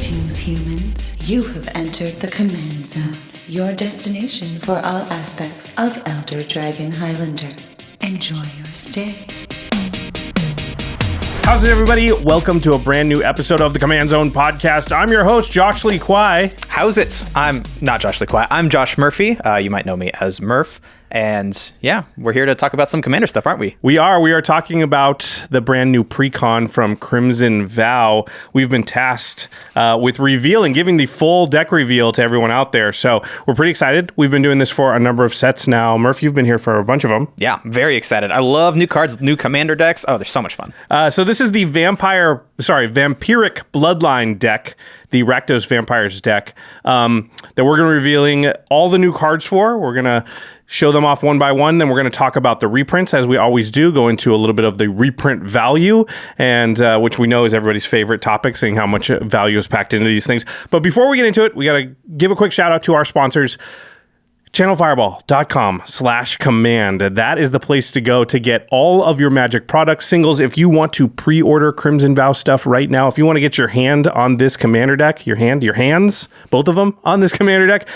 Greetings, humans. You have entered the Command Zone, your destination for all aspects of Elder Dragon Highlander. Enjoy your stay. How's it, everybody? Welcome to a brand new episode of the Command Zone podcast. I'm your host, Josh Lee Kwai. How's it? I'm not Josh Lee Kwai. I'm Josh Murphy. You might know me as Murph. And yeah, we're here to talk about some Commander stuff, aren't we? We are talking about the brand new precon from Crimson Vow. We've been tasked with revealing, giving the full deck reveal to everyone out there. So we're pretty excited. We've been doing this for a number of sets now. Murph, you've been here for a bunch of them. Yeah, very excited. I love new cards, new Commander decks. Oh, they're so much fun. So this is the Vampiric Bloodline deck, the Rakdos Vampires deck, that we're going to be revealing all the new cards for. We're going to show them off one by one. Then we're going to talk about the reprints, as we always do, go into a little bit of the reprint value, and which we know is everybody's favorite topic, seeing how much value is packed into these things. But before we get into it, we got to give a quick shout out to our sponsors, channelfireball.com/command. That is the place to go to get all of your Magic products, singles. If you want to pre-order Crimson Vow stuff right now, if you want to get your hand on this Commander deck, your hands, both of them on this Commander deck,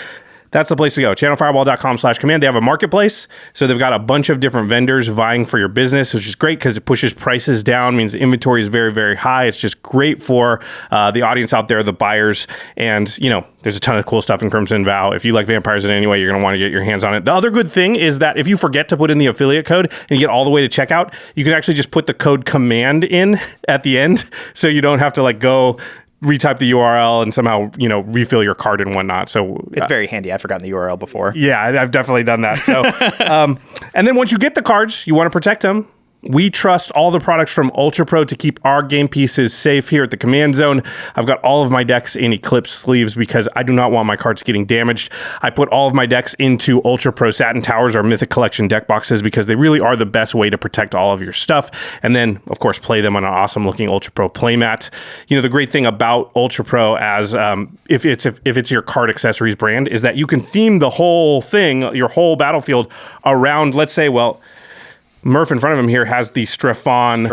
that's the place to go. Channelfireball.com/command. They have a marketplace, so they've got a bunch of different vendors vying for your business, which is great because it pushes prices down, means the inventory is very, very high. It's just great for the audience out there, the buyers, and, you know, there's a ton of cool stuff in Crimson Vow. If you like vampires in any way, you're going to want to get your hands on it. The other good thing is that if you forget to put in the affiliate code and you get all the way to checkout, you can actually just put the code COMMAND in at the end, so you don't have to go retype the URL and somehow, refill your card and whatnot. So it's very handy. I've forgotten the URL before. Yeah, I've definitely done that. So, and then once you get the cards, you want to protect them. We trust all the products from UltraPro to keep our game pieces safe here at the Command Zone. I've got all of my decks in Eclipse sleeves because I do not want my cards getting damaged. I put all of my decks into UltraPro Satin Towers or Mythic Collection deck boxes because they really are the best way to protect all of your stuff. And then, of course, play them on an awesome looking UltraPro playmat. You know, the great thing about UltraPro, as if it's your card accessories brand, is that you can theme the whole thing, your whole battlefield, around, let's say, Murph in front of him here has the Strafon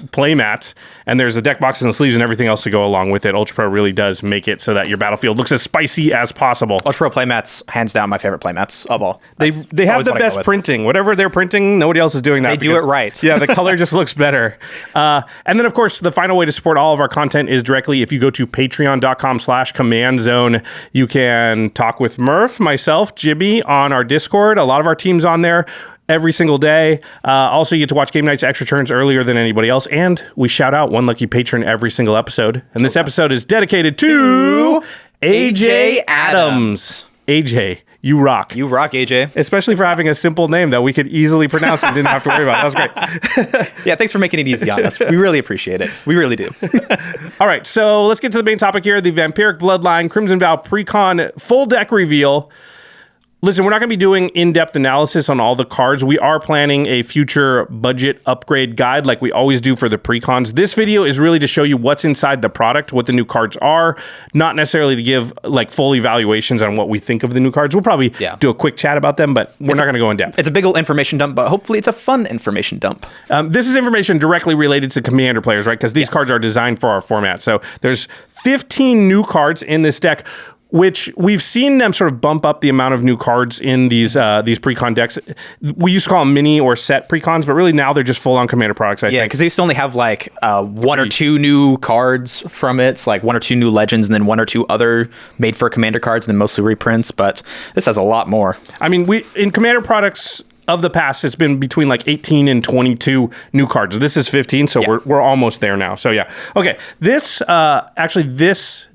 playmat, and there's the deck boxes and the sleeves and everything else to go along with it. UltraPro really does make it so that your battlefield looks as spicy as possible. UltraPro playmats, hands down, my favorite playmats of all. They have the best printing. Whatever they're printing, nobody else is doing that. They do it right. Yeah, the color just looks better. And then, of course, the final way to support all of our content is directly if you go to patreon.com/commandzone. You can talk with Murph, myself, Jibby on our Discord. A lot of our team's on there every single day. Also, you get to watch game nights extra turns earlier than anybody else, and we shout out one lucky patron every single episode. And this episode is dedicated to AJ Adams. AJ, you rock. You rock, AJ. Especially for having a simple name that we could easily pronounce and didn't have to worry about. That was great. Yeah, thanks for making it easy on us. We really appreciate it. We really do. All right, so let's get to the main topic here, the Vampiric Bloodline Crimson Vow Precon full deck reveal. Listen, we're not going to be doing in-depth analysis on all the cards. We are planning a future budget upgrade guide like we always do for the precons. This video is really to show you what's inside the product, what the new cards are, not necessarily to give full evaluations on what we think of the new cards. We'll probably do a quick chat about them, but we're not going to go in depth. It's a big old information dump, but hopefully it's a fun information dump. This is information directly related to Commander players, right? Because these cards are designed for our format. So there's 15 new cards in this deck, which we've seen them sort of bump up the amount of new cards in these precon decks. We used to call them mini or set precons, but really now they're just full-on Commander products, I think. Yeah, because they used to only have one or two new cards from it, it's one or two new Legends, and then one or two other made-for Commander cards, and then mostly reprints, but this has a lot more. I mean, in Commander products of the past, it's been between 18 and 22 new cards. This is 15, so we're almost there now. So yeah. Okay, this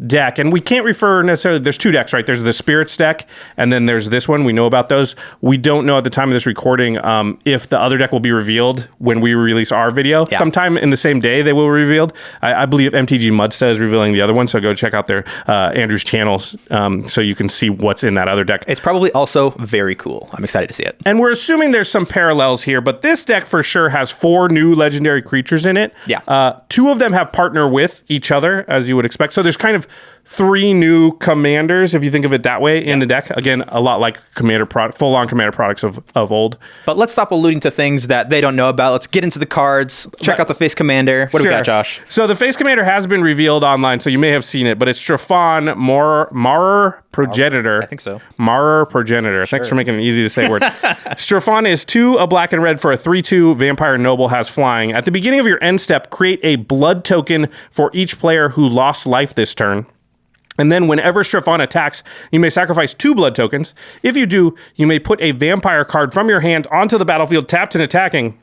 deck, and we can't refer necessarily, there's two decks, right? There's the Spirits deck, and then there's this one. We know about those. We don't know at the time of this recording if the other deck will be revealed when we release our video. Yeah. Sometime in the same day they will be revealed. I believe MTG Muddstah is revealing the other one, so go check out their Andrew's channels so you can see what's in that other deck. It's probably also very cool. I'm excited to see it. And we're assuming assuming there's some parallels here, but this deck for sure has 4 new legendary creatures in it. Yeah. 2 of them have partner with each other, as you would expect. So there's kind of 3 new commanders, if you think of it that way, in the deck. Again, a lot like full-on commander products of old. But let's stop alluding to things that they don't know about. Let's get into the cards. Check out the face commander. What do we got, Josh? So the face commander has been revealed online, so you may have seen it, but it's Strafon Marer Progenitor. I think so. Marer Progenitor. Thanks for making it easy to say word. Strafon is 2, a black and red for a 3/2 vampire noble, has flying. At the beginning of your end step, create a blood token for each player who lost life this turn. And then whenever Strafon attacks, you may sacrifice 2 blood tokens. If you do, you may put a vampire card from your hand onto the battlefield tapped and attacking.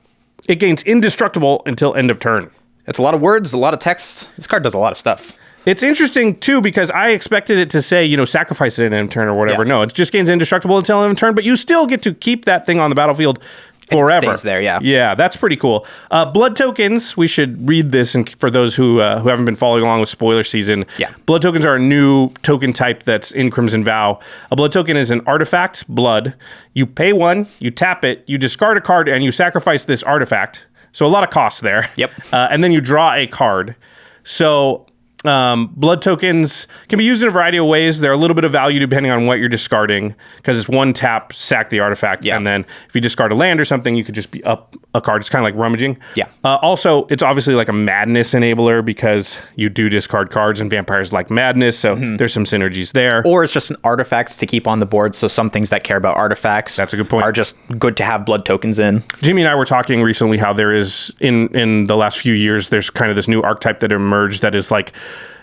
It gains indestructible until end of turn. It's a lot of words, a lot of text. This card does a lot of stuff. It's interesting, too, because I expected it to say, sacrifice it at end of turn or whatever. Yeah. No, it just gains indestructible until end of turn, but you still get to keep that thing on the battlefield forever. It stays there, yeah. Yeah, that's pretty cool. Blood tokens, we should read this and for those who haven't been following along with spoiler season. Yeah. Blood tokens are a new token type that's in Crimson Vow. A blood token is an artifact, blood. You pay 1, you tap it, you discard a card, and you sacrifice this artifact. So a lot of costs there. Yep. And then you draw a card. So blood tokens can be used in a variety of ways. They're a little bit of value depending on what you're discarding, because it's 1 tap, sack the artifact, and then if you discard a land or something, you could just be up a card. It's kind of like rummaging. Yeah. Also, it's obviously like a madness enabler because you do discard cards and vampires like madness, so there's some synergies there. Or it's just an artifact to keep on the board, so some things that care about artifacts That's a good point. are just good to have blood tokens in. Jimmy and I were talking recently how there is, in the last few years, there's kind of this new archetype that emerged that is like,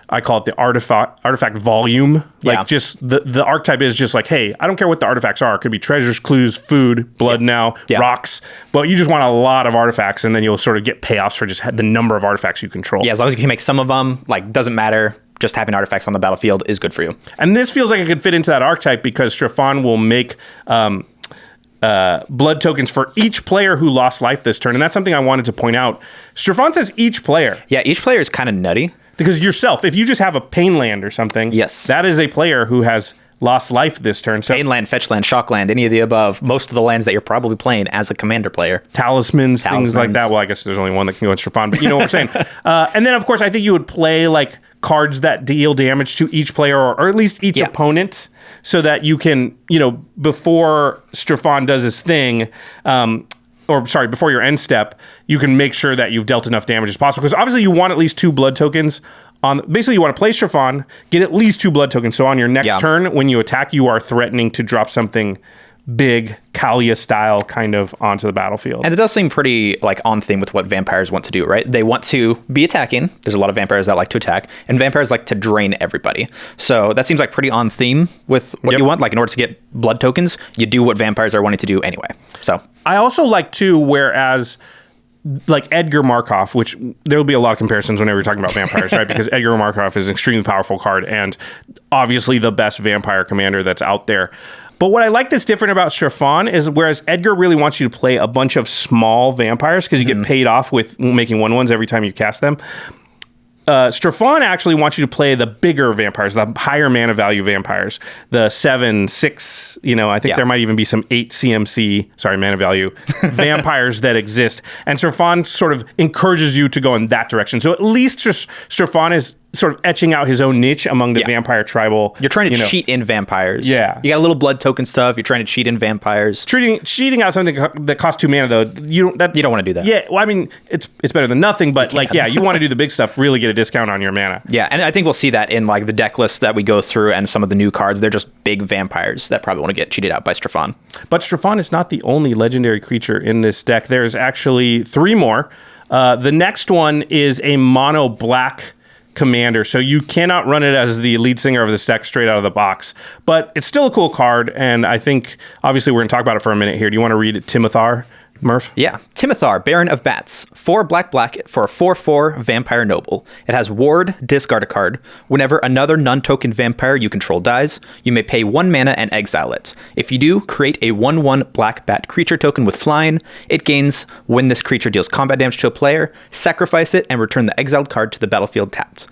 I call it the artifact volume. Like just the archetype is just like, hey, I don't care what the artifacts are. It could be treasures, clues, food, blood now, rocks. But you just want a lot of artifacts, and then you'll sort of get payoffs for just the number of artifacts you control. Yeah, as long as you can make some of them, doesn't matter. Just having artifacts on the battlefield is good for you. And this feels like it could fit into that archetype because Strafon will make blood tokens for each player who lost life this turn. And that's something I wanted to point out. Strafon says each player. Yeah, each player is kind of nutty. Because yourself, if you just have a pain land or something, yes, that is a player who has lost life this turn. So pain land, fetch land, shock land, any of the above. Most of the lands that you're probably playing as a commander player. Talismans, things like that. Well, I guess there's only one that can go in Strafon, but you know what I'm saying. And then, of course, I think you would play like cards that deal damage to each player or at least each opponent so that you can, before Strafon does his thing, before your end step, you can make sure that you've dealt enough damage as possible. Because obviously you want at least 2 blood tokens. Basically, you want to play Strafon, get at least 2 blood tokens. So on your next turn, when you attack, you are threatening to drop something big, Kalia style, kind of onto the battlefield. And it does seem pretty on theme with what vampires want to do, right? They want to be attacking. There's a lot of vampires that like to attack, and vampires like to drain everybody. So that seems like pretty on theme with what you want. In order to get blood tokens, you do what vampires are wanting to do anyway. So I also like too, whereas Edgar Markov, which there will be a lot of comparisons whenever you're talking about vampires, right? Because Edgar Markov is an extremely powerful card and obviously the best vampire commander that's out there. But what I like that's different about Strafon is whereas Edgar really wants you to play a bunch of small vampires because you get paid off with making 1/1s every time you cast them. Strafon actually wants you to play the bigger vampires, the higher mana value vampires, the 7, 6, I think there might even be some 8 CMC, mana value, vampires that exist. And Strafon sort of encourages you to go in that direction. So at least Strafon is sort of etching out his own niche among the vampire tribal. You're trying to cheat in vampires. Yeah. You got a little blood token stuff. You're trying to cheat in vampires. Cheating out something that costs 2 mana, though, you don't want to do that. Yeah, well, I mean, it's better than nothing, but you want to do the big stuff, really get a discount on your mana. Yeah, and I think we'll see that in the deck list that we go through and some of the new cards. They're just big vampires that probably want to get cheated out by Strafon. But Strafon is not the only legendary creature in this deck. There's actually 3 more. The next one is a mono black commander, so you cannot run it as the lead singer of this deck straight out of the box, but it's still a cool card, and I think obviously we're going to talk about it for a minute here. Do you want to read Timothar, Murph? Yeah. Timothar, Baron of Bats. 4 black for a 4/4 vampire noble. It has ward, discard a card. Whenever another non-token vampire you control dies, you may pay 1 mana and exile it. If you do, create a 1/1 black bat creature token with flying. It gains when this creature deals combat damage to a player, sacrifice it, and return the exiled card to the battlefield tapped.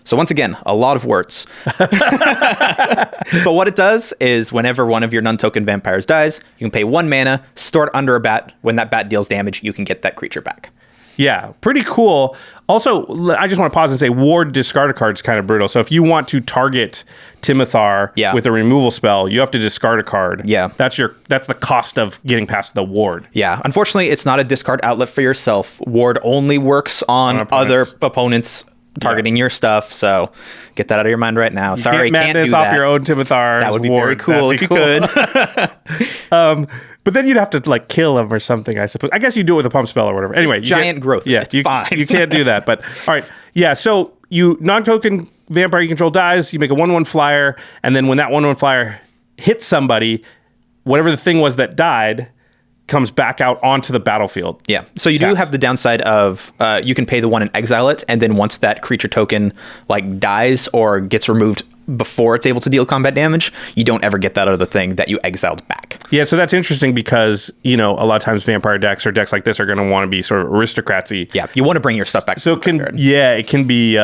So once again, a lot of words. But what it does is whenever one of your non-token vampires dies, you can pay 1 mana, store it under a bat. When that bat deals damage, you can get that creature back. Yeah, pretty cool. Also, I just want to pause and say ward discard a card is kind of brutal. So if you want to target Timothar with a removal spell, you have to discard a card. Yeah. That's the cost of getting past the ward. Yeah. Unfortunately, it's not a discard outlet for yourself. Ward only works on other opponents targeting your stuff. So get that out of your mind right now. Sorry, can't do that. Off your own Timothar. That would be very cool if you could. But then you'd have to like kill him or something, I suppose. I guess you do it with a pump spell or whatever. Anyway, giant growth. Yeah, it's fine. You can't do that. But all right, yeah. So you non-token vampire you control dies. You make a 1/1 flyer, and then when that 1/1 flyer hits somebody, whatever the thing was that died comes back out onto the battlefield. Yeah. So you do have the downside of you can pay the 1 and exile it, and then once that creature token like dies or gets removed before it's able to deal combat damage, you don't ever get that other thing that you exiled back. Yeah, so that's interesting because, a lot of times vampire decks or decks like this are going to want to be sort of aristocracy. Yeah, you want to bring your stuff back. So it can be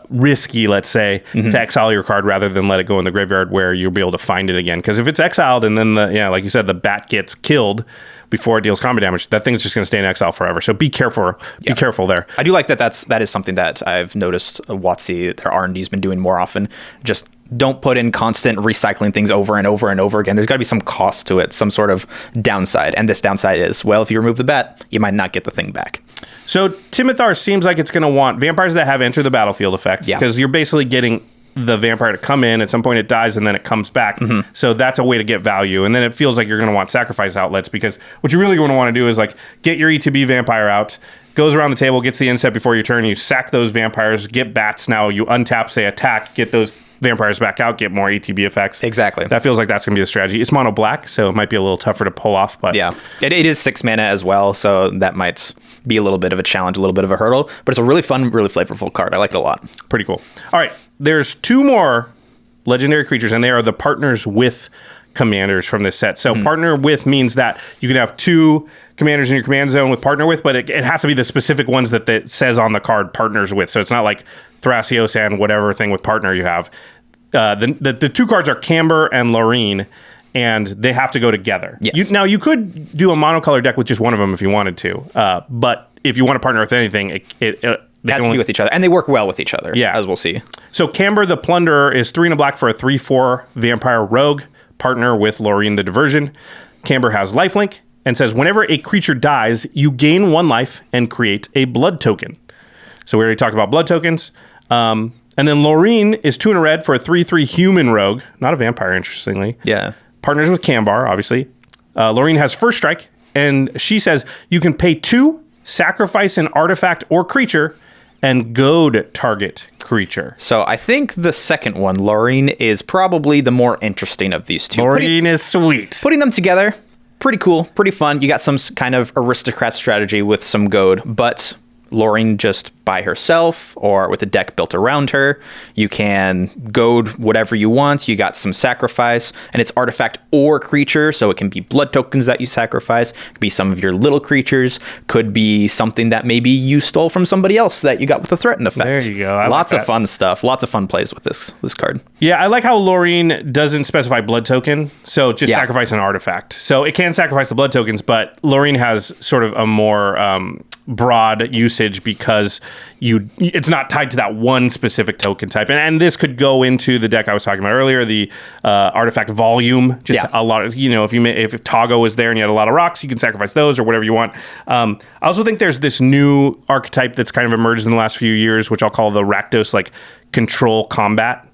risky, let's say, to exile your card rather than let it go in the graveyard where you'll be able to find it again. Because if it's exiled and then like you said, the bat gets killed before it deals combat damage, that thing's just going to stay in exile forever. So be careful. Yeah. Be careful there. I do like that is something that I've noticed WotC, their R&D's been doing more often. Just don't put in constant recycling things over and over and over again. There's got to be some cost to it, some sort of downside. And this downside is, well, if you remove the bat, you might not get the thing back. So Timothar seems like it's going to want vampires that have enter the battlefield effects, because you're basically getting the vampire to come in. At some point it dies and then it comes back. So that's a way to get value. And then it feels like you're going to want sacrifice outlets, because what you really going to want to do is like get your ETB vampire out, goes around the table, gets the inset before your turn, you sack those vampires, get bats. Now you untap, say attack, get those vampires back out, get more ETB effects. Exactly. That feels like that's going to be the strategy. It's mono black, so it might be a little tougher to pull off. But yeah, it is 6 mana as well, so that might be a little bit of a challenge, a little bit of a hurdle. But it's a really fun, really flavorful card. I like it a lot. Pretty cool. All right, there's 2 more legendary creatures, and they are the partners with commanders from this set. So partner with means that you can have 2 commanders in your command zone with partner with, but it has to be the specific ones that it says on the card partners with. So it's not like Thrasios and whatever thing with partner you have. The 2 cards are Camber and Loreen, and they have to go together. Yes. You could do a monocolor deck with just one of them if you wanted to, but if you want to partner with anything, it has to be with each other, and they work well with each other, as we'll see. So Camber the Plunderer is 3 and a black for a 3/4 vampire rogue, partner with Loreen the Diversion. Camber has lifelink and says whenever a creature dies, you gain 1 life and create a blood token. So we already talked about blood tokens. And then Loreen is 2 and a red for a 3/3 human rogue, not a vampire, interestingly. Yeah. Partners with Cambar, obviously. Loreen has first strike, and she says you can pay 2, sacrifice an artifact or creature, and goad target creature. So I think the second one, Loreen, is probably the more interesting of these 2. Loreen is sweet. Putting them together, pretty cool, pretty fun. You got some kind of aristocrat strategy with some goad, but Loreen just by herself or with a deck built around her. You can goad whatever you want. You got some sacrifice, and it's artifact or creature, so it can be blood tokens that you sacrifice. It could be some of your little creatures. Could be something that maybe you stole from somebody else that you got with the threatened effect. There you go. Lots of fun stuff. Lots of fun plays with this card. Yeah, I like how Loreen doesn't specify blood token, so just sacrifice an artifact. So it can sacrifice the blood tokens, but Loreen has sort of a more broad usage because it's not tied to that one specific token type. And this could go into the deck I was talking about earlier, the artifact volume. Just a lot of, if Togo was there and you had a lot of rocks, you can sacrifice those or whatever you want. I also think there's this new archetype that's kind of emerged in the last few years, which I'll call the Rakdos, like control combat.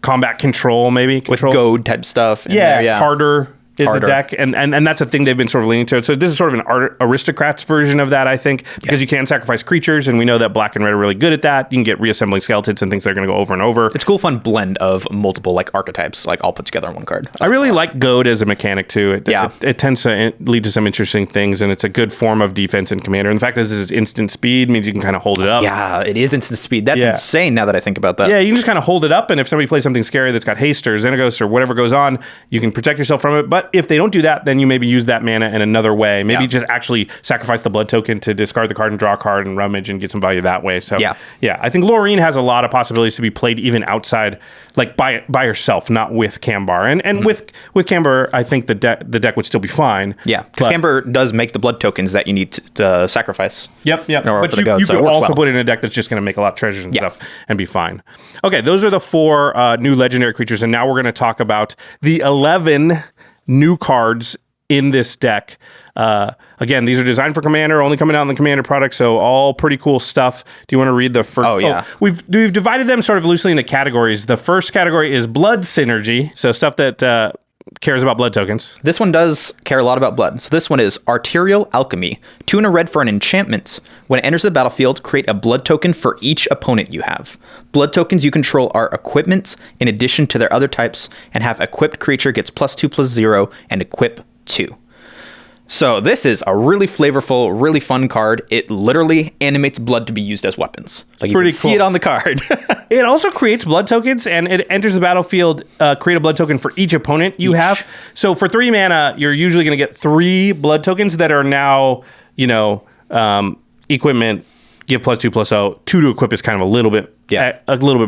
Combat control, maybe. Control. With goad type stuff. Harder is a deck, and that's a thing they've been sort of leaning to. So this is sort of an aristocrats version of that, I think, because you can sacrifice creatures, and we know that black and red are really good at that. You can get reassembling skeletons and things that are going to go over and over. It's a cool, fun blend of multiple archetypes, all put together in one card. I really like goad as a mechanic too. It tends to lead to some interesting things, and it's a good form of defense in Commander. And the fact that this is instant speed means you can kind of hold it up. Yeah, it is instant speed. That's insane now that I think about that. Yeah, you can just kind of hold it up, and if somebody plays something scary that's got haste or Xenagos or whatever goes on, you can protect yourself from it. But But if they don't do that, then you maybe use that mana in another way. Maybe just actually sacrifice the blood token to discard the card and draw a card and rummage and get some value that way. So yeah, I think Loreen has a lot of possibilities to be played even outside, like by herself, not with Cambar. And with Cambar, I think the deck would still be fine. Yeah, because Cambar does make the blood tokens that you need to sacrifice. Yep. But you could also put it in a deck that's just going to make a lot of treasures and stuff and be fine. Okay, those are the 4 new legendary creatures, and now we're going to talk about the 11 new cards in this deck. Again, these are designed for Commander, only coming out in the Commander product, so all pretty cool stuff. Do you want to read the first? Oh, yeah. We've divided them sort of loosely into categories. The first category is Blood Synergy, so stuff that cares about blood tokens. This one does care a lot about blood. So this one is Arterial Alchemy. 2 and a red for an enchantment. When it enters the battlefield, create a blood token for each opponent you have. Blood tokens you control are equipments in addition to their other types, and have equipped creature gets +2/+0 and equip 2. So this is a really flavorful, really fun card. It literally animates blood to be used as weapons. Like you can see it on the card. It also creates blood tokens, and it enters the battlefield, create a blood token for each opponent you have. So for 3 mana, you're usually going to get 3 blood tokens that are now, equipment, give +2/+0. 2 to equip is kind of a little bit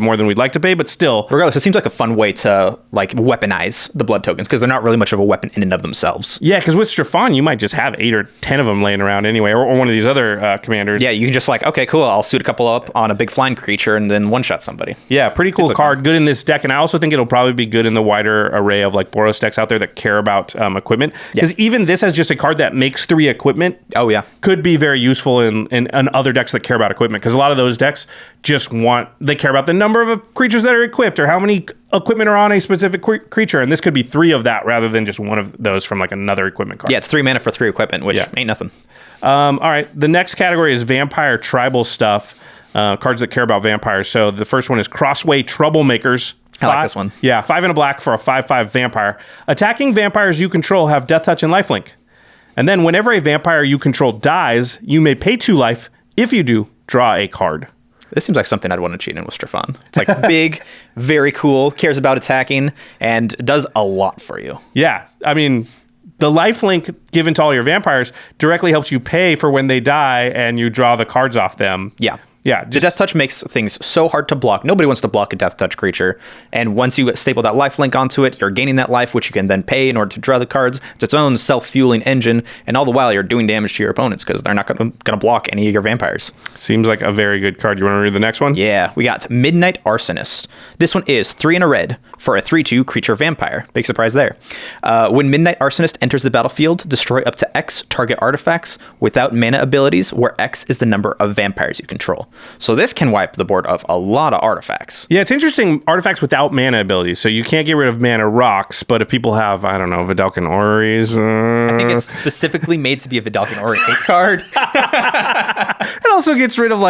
more than we'd like to pay, but still. Regardless, it seems like a fun way to weaponize the blood tokens, because they're not really much of a weapon in and of themselves. Yeah, because with Strafan, you might just have 8 or 10 of them laying around anyway, or one of these other commanders. Yeah, you can just okay, cool, I'll suit a couple up on a big flying creature and then one-shot somebody. Yeah, pretty cool card. Good in this deck, and I also think it'll probably be good in the wider array of Boros decks out there that care about equipment. Because even this as just a card that makes 3 equipment. Oh, yeah. Could be very useful in other decks that care about equipment, because a lot of those decks they care about the number of creatures that are equipped or how many equipment are on a specific creature, and this could be 3 of that rather than just one of those from another equipment card. Yeah, it's 3 mana for 3 equipment, which ain't nothing. All right, the next category is Vampire Tribal stuff, cards that care about vampires. So the first one is Crossway Troublemakers. I like this one. Yeah, 5 and a black for a 5/5 vampire. Attacking vampires you control have Death Touch and Lifelink. And then whenever a vampire you control dies, you may pay 2 life. If you do, draw a card. This seems like something I'd want to cheat in with Strafan. It's big, very cool, cares about attacking, and does a lot for you. Yeah, I mean, the lifelink given to all your vampires directly helps you pay for when they die and you draw the cards off them. Yeah. Yeah, the Death Touch makes things so hard to block. Nobody wants to block a Death Touch creature. And once you staple that life link onto it, you're gaining that life, which you can then pay in order to draw the cards. It's its own self-fueling engine. And all the while, you're doing damage to your opponents because they're not going to block any of your vampires. Seems like a very good card. You want to read the next one? Yeah, we got Midnight Arsonist. This one is 3 and a red for a 3/2 creature vampire. Big surprise there. When Midnight Arsonist enters the battlefield, destroy up to X target artifacts without mana abilities, where X is the number of vampires you control. So this can wipe the board of a lot of artifacts. Yeah, it's interesting. Artifacts without mana abilities. So you can't get rid of mana rocks, but if people have, I don't know, Vidalcan Oris. I think it's specifically made to be a Vidalcan Ori 8 card. It also gets rid of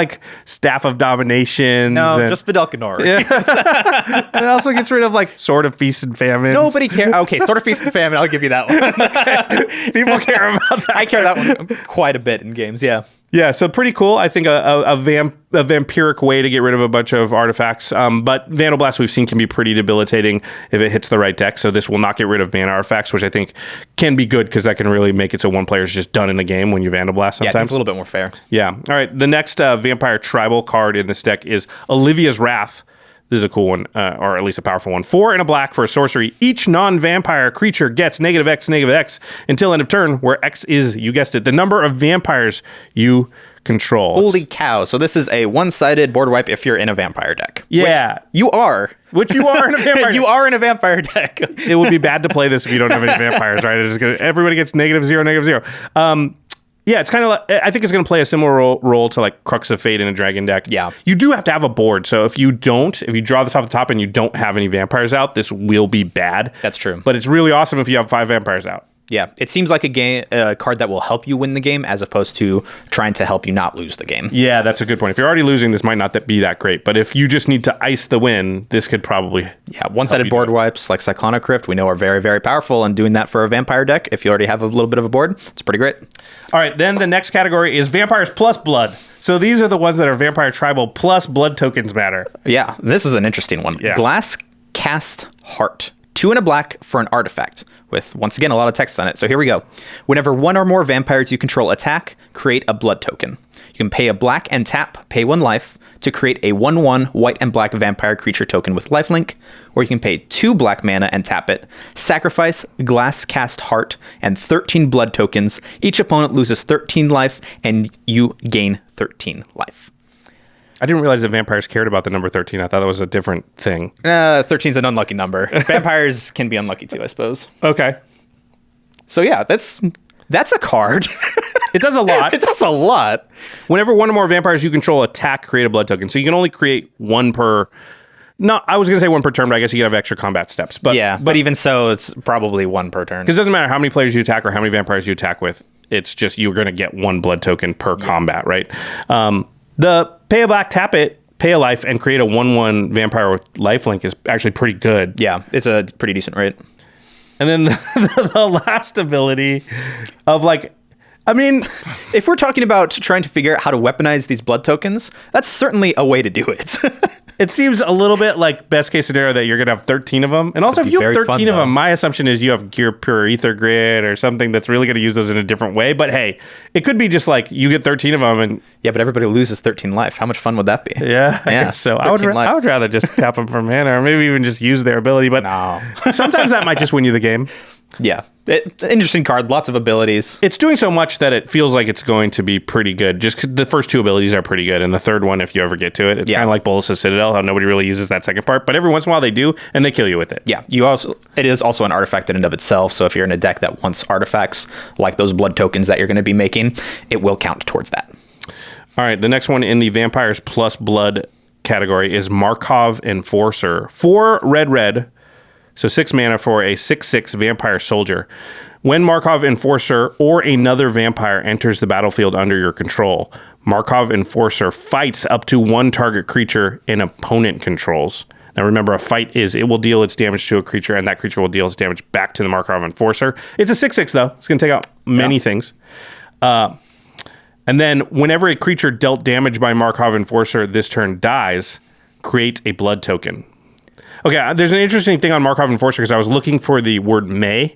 Staff of Domination. No, just Vidalcan Ori. Yeah. And it also gets rid of Sword of Feast and Famine. Nobody cares. Okay, Sword of Feast and Famine, I'll give you that one. Okay. People care about that. I care that one quite a bit in games, yeah. Yeah, so pretty cool. I think a vampiric way to get rid of a bunch of artifacts. But Vandal Blast we've seen can be pretty debilitating if it hits the right deck. So this will not get rid of mana artifacts, which I think can be good because that can really make it so one player is just done in the game when you Vandal Blast sometimes. Yeah, it's a little bit more fair. Yeah. All right, the next Vampire Tribal card in this deck is Olivia's Wrath. This is a cool one, or at least a powerful one. 4 and a black for a sorcery. Each non-vampire creature gets -X until end of turn, where X is, you guessed it, the number of vampires you control. Holy cow. So this is a one-sided board wipe if you're in a vampire deck. Yeah. Which you are in a vampire deck. You are in a vampire deck. It would be bad to play this if you don't have any vampires, right? Everybody gets -0. Yeah, it's kind of I think it's going to play a similar role to Crux of Fate in a dragon deck. Yeah. You do have to have a board. So if you draw this off the top and you don't have any vampires out, this will be bad. That's true. But it's really awesome if you have 5 vampires out. Yeah, it seems like a card that will help you win the game as opposed to trying to help you not lose the game. Yeah, that's a good point. If you're already losing, this might not be that great. But if you just need to ice the win, this could probably one-sided board wipes like Cyclonic Rift we know are very, very powerful, and doing that for a vampire deck, if you already have a little bit of a board, it's pretty great. All right, then the next category is Vampires plus Blood. So these are the ones that are Vampire Tribal plus blood tokens matter. Yeah, this is an interesting one. Yeah. Glass Cast Heart. 2 and a black for an artifact, with, once again, a lot of text on it. So here we go. Whenever one or more vampires you control attack, create a blood token. You can pay a black and tap, pay 1 life, to create a 1/1 white and black vampire creature token with lifelink, or you can pay 2 black mana and tap it, sacrifice Glass Cast Heart and 13 blood tokens. Each opponent loses 13 life, and you gain 13 life. I didn't realize that vampires cared about the number 13. I thought that was a different thing. 13 is an unlucky number. Vampires can be unlucky too, I suppose. Okay. So yeah, that's a card. It does a lot. It does a lot. Whenever one or more vampires you control attack, create a blood token. So you can only create one per... No, I was going to say one per turn, but I guess you can have extra combat steps. But even so, it's probably 1 per turn. Because it doesn't matter how many players you attack or how many vampires you attack with. It's just you're going to get 1 blood token per combat, right? The pay a black, tap it, pay a life, and create a 1/1 vampire with lifelink is actually pretty good. Yeah, it's a pretty decent rate. And then the last ability of like... I mean, if we're talking about trying to figure out how to weaponize these blood tokens, that's certainly a way to do it. It seems a little bit like best case scenario that you're going to have 13 of them. And also, if you have 13 of them, my assumption is you have Gear Pure Ether Grid or something that's really going to use those in a different way. But hey, it could be just like you get 13 of them. And yeah, but everybody loses 13 life. How much fun would that be? Yeah. I guess so I would rather just tap them for mana or maybe even just use their ability. But no. Sometimes that might just win you the game. Yeah, it's an interesting card. Lots of abilities. It's doing so much that it feels like it's going to be pretty good. Just 'cause the first 2 abilities are pretty good, and the third one, if you ever get to it, it's kind of like Bolas' Citadel, how nobody really uses that second part. But every once in a while they do, and they kill you with it. Yeah, it is also an artifact in and of itself. So if you're in a deck that wants artifacts like those blood tokens that you're going to be making, it will count towards that. All right, the next one in the Vampires plus Blood category is Markov Enforcer. 4 red. So 6 mana for a 6/6 vampire soldier. When Markov Enforcer or another vampire enters the battlefield under your control, Markov Enforcer fights up to 1 target creature an opponent controls. Now remember, a fight is it will deal its damage to a creature, and that creature will deal its damage back to the Markov Enforcer. It's a 6/6 though. It's going to take out many things. And then whenever a creature dealt damage by Markov Enforcer this turn dies, create a blood token. Okay, there's an interesting thing on Markov Enforcer because I was looking for the word may,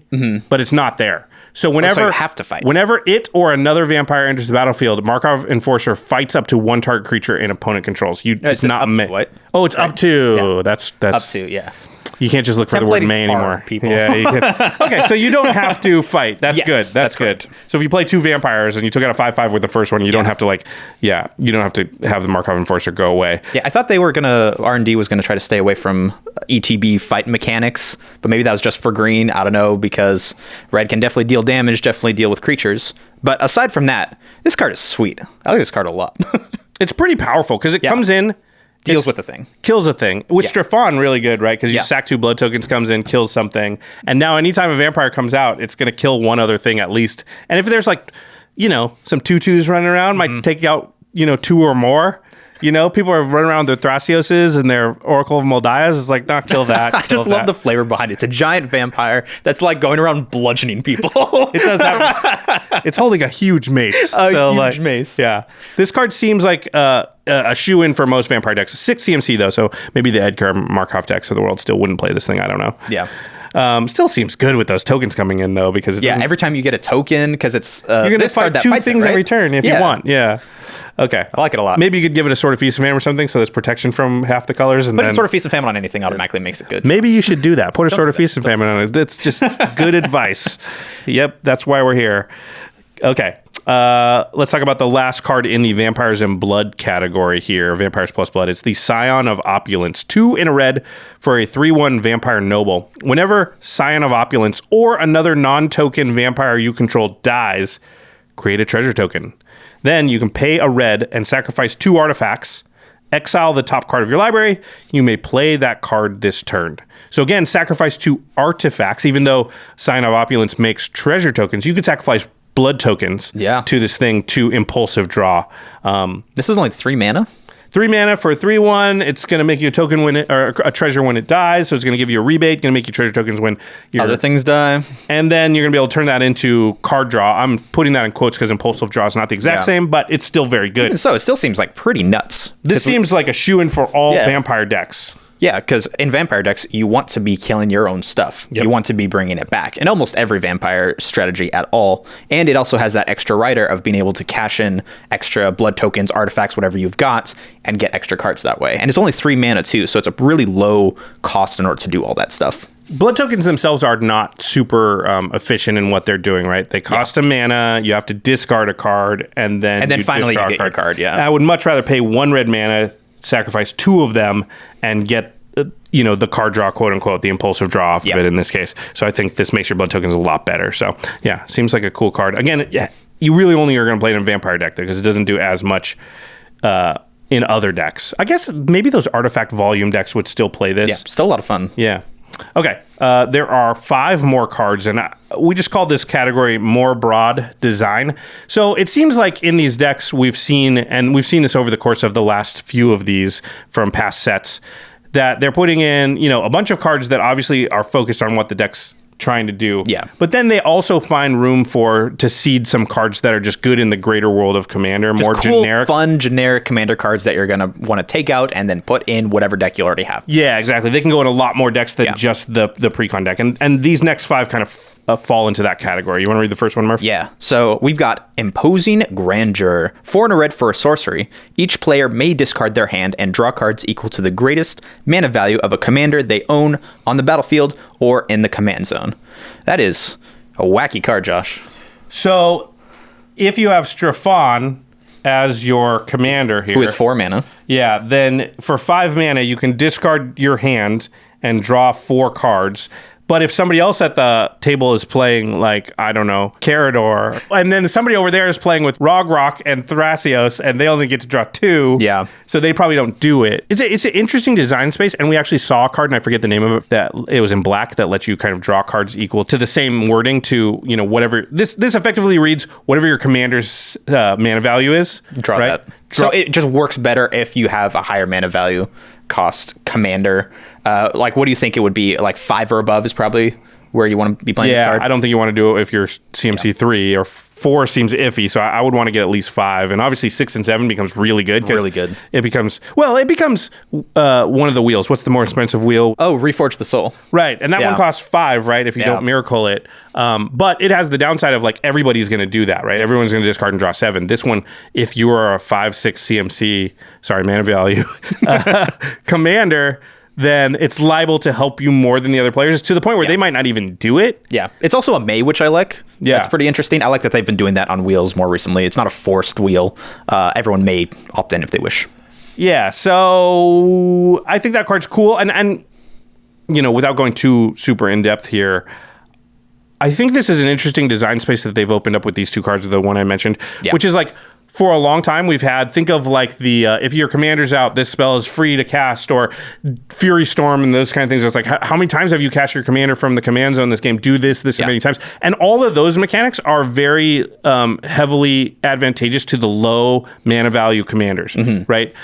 but it's not there. So whenever you have to fight. Whenever it or another vampire enters the battlefield, Markov Enforcer fights up to 1 target creature an opponent controls. It's not may. What? Oh, it's up to. Yeah. That's up to. Yeah. You can't just look for the word may anymore. People. Yeah, you can. Okay, so you don't have to fight. That's good. That's good. Correct. So if you play 2 vampires and you took out a 5/5 with the first one, you don't have to you don't have to have the Markov Enforcer go away. Yeah, I thought they were R&D was gonna try to stay away from ETB fight mechanics, but maybe that was just for green. I don't know, because red can definitely deal damage, definitely deal with creatures. But aside from that, this card is sweet. I like this card a lot. It's pretty powerful because it comes in. Deals with a thing. Kills a thing. With Strafon, really good, right? Because you sack 2 blood tokens, comes in, kills something. And now anytime a vampire comes out, it's going to kill 1 other thing at least. And if there's some 2/2s running around, might take out, 2 or more. People are running around with their Thrasioses and their Oracle of Moldias. It's like, not kill that. I just love the flavor behind it. It's a giant vampire that's like going around bludgeoning people. It does have. It's holding a huge mace. Huge mace. Yeah. This card seems like a shoe-in for most vampire decks. 6 CMC, though, so maybe the Edgar Markov decks of the world still wouldn't play this thing. I don't know. Yeah. Still seems good with those tokens coming in, though, because every time you get a token, because it's you're going to fight 2 things every turn if you want. Yeah. Okay. I like it a lot. Maybe you could give it a Sword of Feast of Famine or something, so there's protection from half the colors. And Put a Sword of Feast of Famine on anything automatically makes it good. Maybe you should do that. Put a Sword of Feast of Famine on it. That's just good advice. Yep, that's why we're here. Okay. Let's talk about the last card in the Vampires and Blood category here, Vampires plus Blood. It's the Scion of Opulence. 2 in a red for a 3/1 Vampire Noble. Whenever Scion of Opulence or another non-token vampire you control dies, create a treasure token. Then you can pay a red and sacrifice 2 artifacts, exile the top card of your library. You may play that card this turn. So again, sacrifice 2 artifacts. Even though Scion of Opulence makes treasure tokens, you could sacrifice blood tokens to this thing to impulsive draw. This is only 3 mana? 3 mana for a 3/1. It's going to make you a token when it, or a treasure when it dies. So it's going to give you a rebate. Going to make you treasure tokens when your other things die. And then you're going to be able to turn that into card draw. I'm putting that in quotes because impulsive draw is not the exact same, but it's still very good. Even so, it still seems like pretty nuts. This seems like a shoe-in for all vampire decks. Yeah, because in vampire decks, you want to be killing your own stuff. Yep. You want to be bringing it back in almost every vampire strategy at all. And it also has that extra rider of being able to cash in extra blood tokens, artifacts, whatever you've got, and get extra cards that way. And it's only 3 mana too, so it's a really low cost in order to do all that stuff. Blood tokens themselves are not super efficient in what they're doing, right? They cost a mana, you have to discard a card, and then finally you get your card, yeah. I would much rather pay 1 red mana, sacrifice 2 of them, and get the card draw, quote unquote, the impulsive draw off of it in this case. So I think this makes your blood tokens a lot better. So yeah, seems like a cool card. Again, you really only are going to play it in vampire deck because it doesn't do as much in other decks. I guess maybe those artifact volume decks would still play this. Yeah, still a lot of fun. Yeah. Okay, there are 5 more cards, and we just called this category more broad design. So it seems like in these decks we've seen this over the course of the last few of these from past sets, that they're putting in, a bunch of cards that obviously are focused on what the deck's trying to do. Yeah. But then they also find room to seed some cards that are just good in the greater world of Commander, just more cool, generic. fun, generic Commander cards that you're going to want to take out and then put in whatever deck you already have. Yeah, exactly. They can go in a lot more decks than just the precon deck. And these next 5 kind of fall into that category. You want to read the first one, Murph? Yeah. So we've got Imposing Grandeur. 4 and a red for a sorcery. Each player may discard their hand and draw cards equal to the greatest mana value of a commander they own on the battlefield or in the command zone. That is a wacky card, Josh. So if you have Strafon as your commander here, who is 4 mana. Yeah, then for 5 mana, you can discard your hand and draw 4 cards. But if somebody else at the table is playing, like, I don't know, Carador, and then somebody over there is playing with Rock and Thrasios, and they only get to draw 2. Yeah. So they probably don't do it. It's an interesting design space, and we actually saw a card, and I forget the name of it, that it was in black, that lets you kind of draw cards equal to the same wording to, whatever. This effectively reads whatever your commander's mana value is. Draw right? that. So it just works better if you have a higher mana value cost commander. What do you think it would be? Like 5 or above is probably where you want to be playing this card? I don't think you want to do it if you're CMC 3 or 4 seems iffy. So I would want to get at least 5. And obviously 6 and 7 becomes really good. Really good. It becomes one of the wheels. What's the more expensive wheel? Oh, Reforge the Soul. Right. And that one costs 5, right? If you don't miracle it. But it has the downside of everybody's going to do that, right? Everyone's going to discard and draw 7. This one, if you are a 5-6 CMC, mana value, commander, then it's liable to help you more than the other players to the point where they might not even do it. Yeah. It's also a May, which I like. Yeah. That's pretty interesting. I like that they've been doing that on wheels more recently. It's not a forced wheel. Everyone may opt in if they wish. Yeah. So I think that card's cool. And without going too super in depth here, I think this is an interesting design space that they've opened up with these 2 cards, the one I mentioned, which is for a long time we've had, think of the if your commander's out, this spell is free to cast, or Fury Storm and those kind of things. It's how many times have you cast your commander from the command zone in this game? Do this many times. And all of those mechanics are very heavily advantageous to the low mana value commanders, right?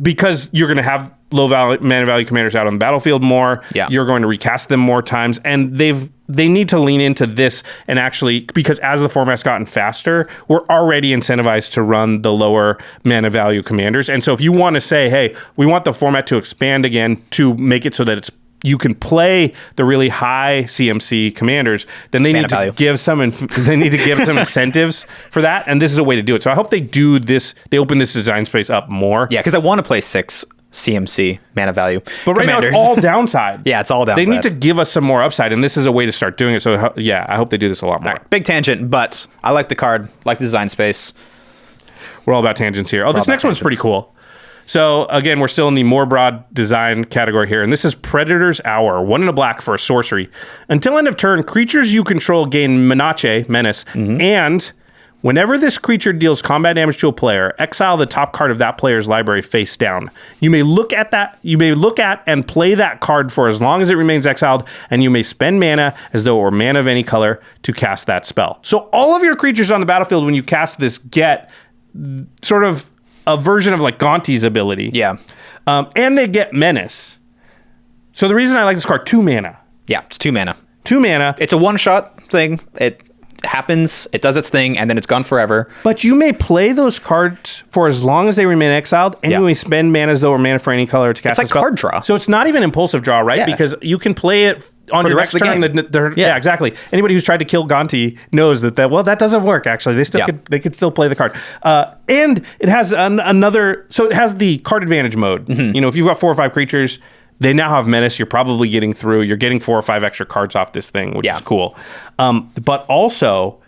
Because you're going to have low mana value commanders out on the battlefield more. Yeah. You're going to recast them more times, and they need to lean into this and actually, because as the format's gotten faster, we're already incentivized to run the lower mana value commanders. And so if you want to say, hey, we want the format to expand again to make it so that you can play the really high CMC commanders, then they need to give some incentives for that, and this is a way to do it. So I hope they do this. They open this design space up more. Yeah, because I want to play 6 CMC mana value. But right now it's all downside. Yeah, it's all downside. They need to give us some more upside, and this is a way to start doing it. So yeah, I hope they do this a lot more. Right, big tangent, but I like the card, like the design space. We're all about tangents here. This next one's pretty cool. So again, we're still in the more broad design category here, and this is Predator's Hour. 1 and a black for a sorcery. Until end of turn, creatures you control gain Menace, and whenever this creature deals combat damage to a player, exile the top card of that player's library face down. You may look at and play that card for as long as it remains exiled, and you may spend mana as though it were mana of any color to cast that spell. So all of your creatures on the battlefield, when you cast this, get sort of a version of Gonti's ability. Yeah. And they get Menace. So the reason I like this card, 2 mana. Yeah, it's 2 mana. 2 mana. It's a one-shot thing. happens, it does its thing, and then it's gone forever. But you may play those cards for as long as they remain exiled, and you may spend mana as though or mana for any color to cast It's like a spell. card draw. So it's not even impulsive draw, right? Yeah. Because you can play it on For your the next rest of the turn. game. Yeah, exactly. Anybody who's tried to kill Gonti knows that that doesn't work, actually. They could still play the card. And it has another... So it has the card advantage mode. You know, if you've got 4 or 5 creatures... They now have Menace. You're probably getting through. You're getting 4 or 5 extra cards off this thing, which is cool. But also,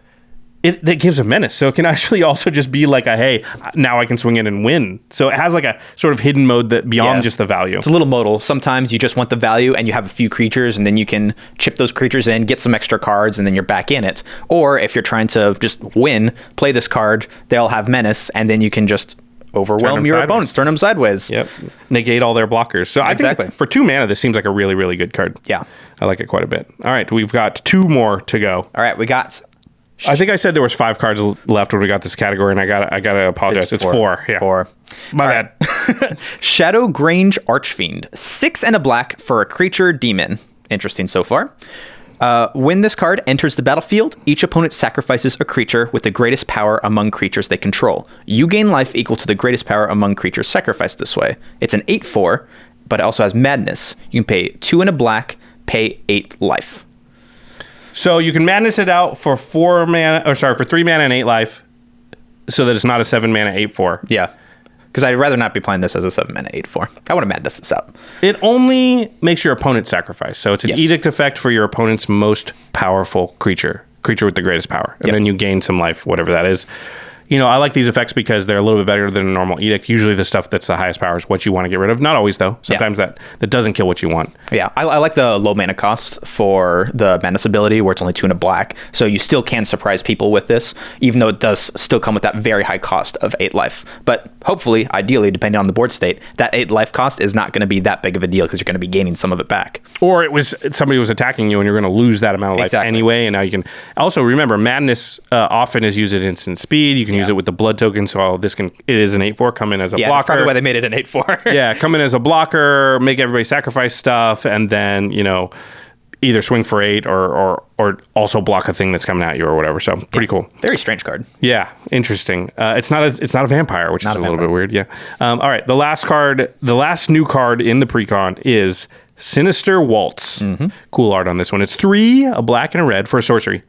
it gives a Menace. So it can actually also just be like hey, now I can swing in and win. So it has like a sort of hidden mode that beyond just the value. It's a little modal. Sometimes you just want the value and you have a few creatures, and then you can chip those creatures in, get some extra cards, and then you're back in it. Or if you're trying to just win, play this card, they'll have Menace, and then you can just... overwhelm your opponents, turn them sideways. Yep. Negate all their blockers. So I think for 2 mana, this seems like a really, really good card. Yeah. I like it quite a bit. All right. We've got 2 more to go. All right. We got... I think I said there was 5 cards left when we got this category, and I gotta apologize. It's 4. Yeah. 4. My bad. Shadow Grange Archfiend. 6 and a black for a creature demon. Interesting so far. When this card enters the battlefield, each opponent sacrifices a creature with the greatest power among creatures they control. You gain life equal to the greatest power among creatures sacrificed this way. It's an 8/4, but it also has Madness. You can pay 2 and a black, pay 8 life. So you can Madness it out for 3 mana and 8 life, so that it's not a 7 mana 8/4. Yeah. Because I'd rather not be playing this as a 7 mana 8/4. I want to Madness this out. It only makes your opponent sacrifice. So it's an edict effect for your opponent's most powerful creature with the greatest power. And then you gain some life, whatever that is. You know, I like these effects because they're a little bit better than a normal edict. Usually the stuff that's the highest power is what you want to get rid of. Not always, though. Sometimes that doesn't kill what you want. Yeah, I like the low mana cost for the Madness ability, where it's only 2 and a black. So you still can surprise people with this, even though it does still come with that very high cost of 8 life. But hopefully, ideally, depending on the board state, that 8 life cost is not going to be that big of a deal because you're going to be gaining some of it back. Or somebody was attacking you and you're going to lose that amount of life anyway. And now you can... Also, remember, Madness often is used at instant speed. You can use it with the blood token. So it is an 8/4, come in as a blocker. That's probably why they made it an 8/4. Yeah, come in as a blocker, make everybody sacrifice stuff, and then, either swing for 8 or also block a thing that's coming at you or whatever. So pretty cool. Very strange card. Yeah, interesting. It's not a vampire, which is a little bit weird. Yeah. All right, the last new card in the precon is Sinister Waltz. Cool art on this one. It's 3, a black and a red for a sorcery.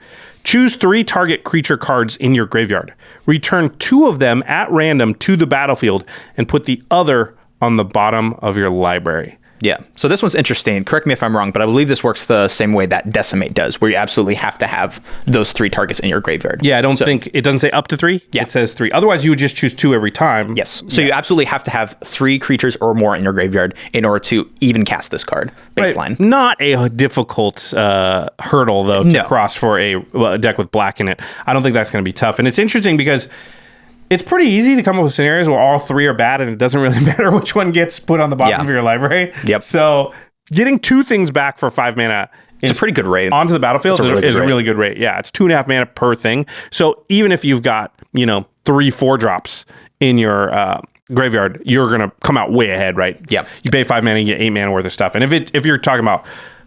Choose 3 target creature cards in your graveyard. Return 2 of them at random to the battlefield and put the other on the bottom of your library. Yeah. So this one's interesting. Correct me if I'm wrong, but I believe this works the same way that Decimate does, where you absolutely have to have those 3 targets in your graveyard. Yeah, think it doesn't say up to 3. Yeah. It says 3. Otherwise, you would just choose 2 every time. Yes. So you absolutely have to have 3 creatures or more in your graveyard in order to even cast this card. Baseline. Right. Not a difficult hurdle, though, to cross for a deck with black in it. I don't think that's going to be tough. And it's interesting because it's pretty easy to come up with scenarios where all 3 are bad and it doesn't really matter which one gets put on the bottom of your library. Yep. So getting 2 things back for 5 mana is a pretty good rate. Onto the battlefield is a really good rate. Yeah, it's 2.5 mana per thing. So even if you've got, 3-4 drops in your graveyard, you're going to come out way ahead, right? Yeah. You pay 5 mana, you get 8 mana worth of stuff. And if you're talking about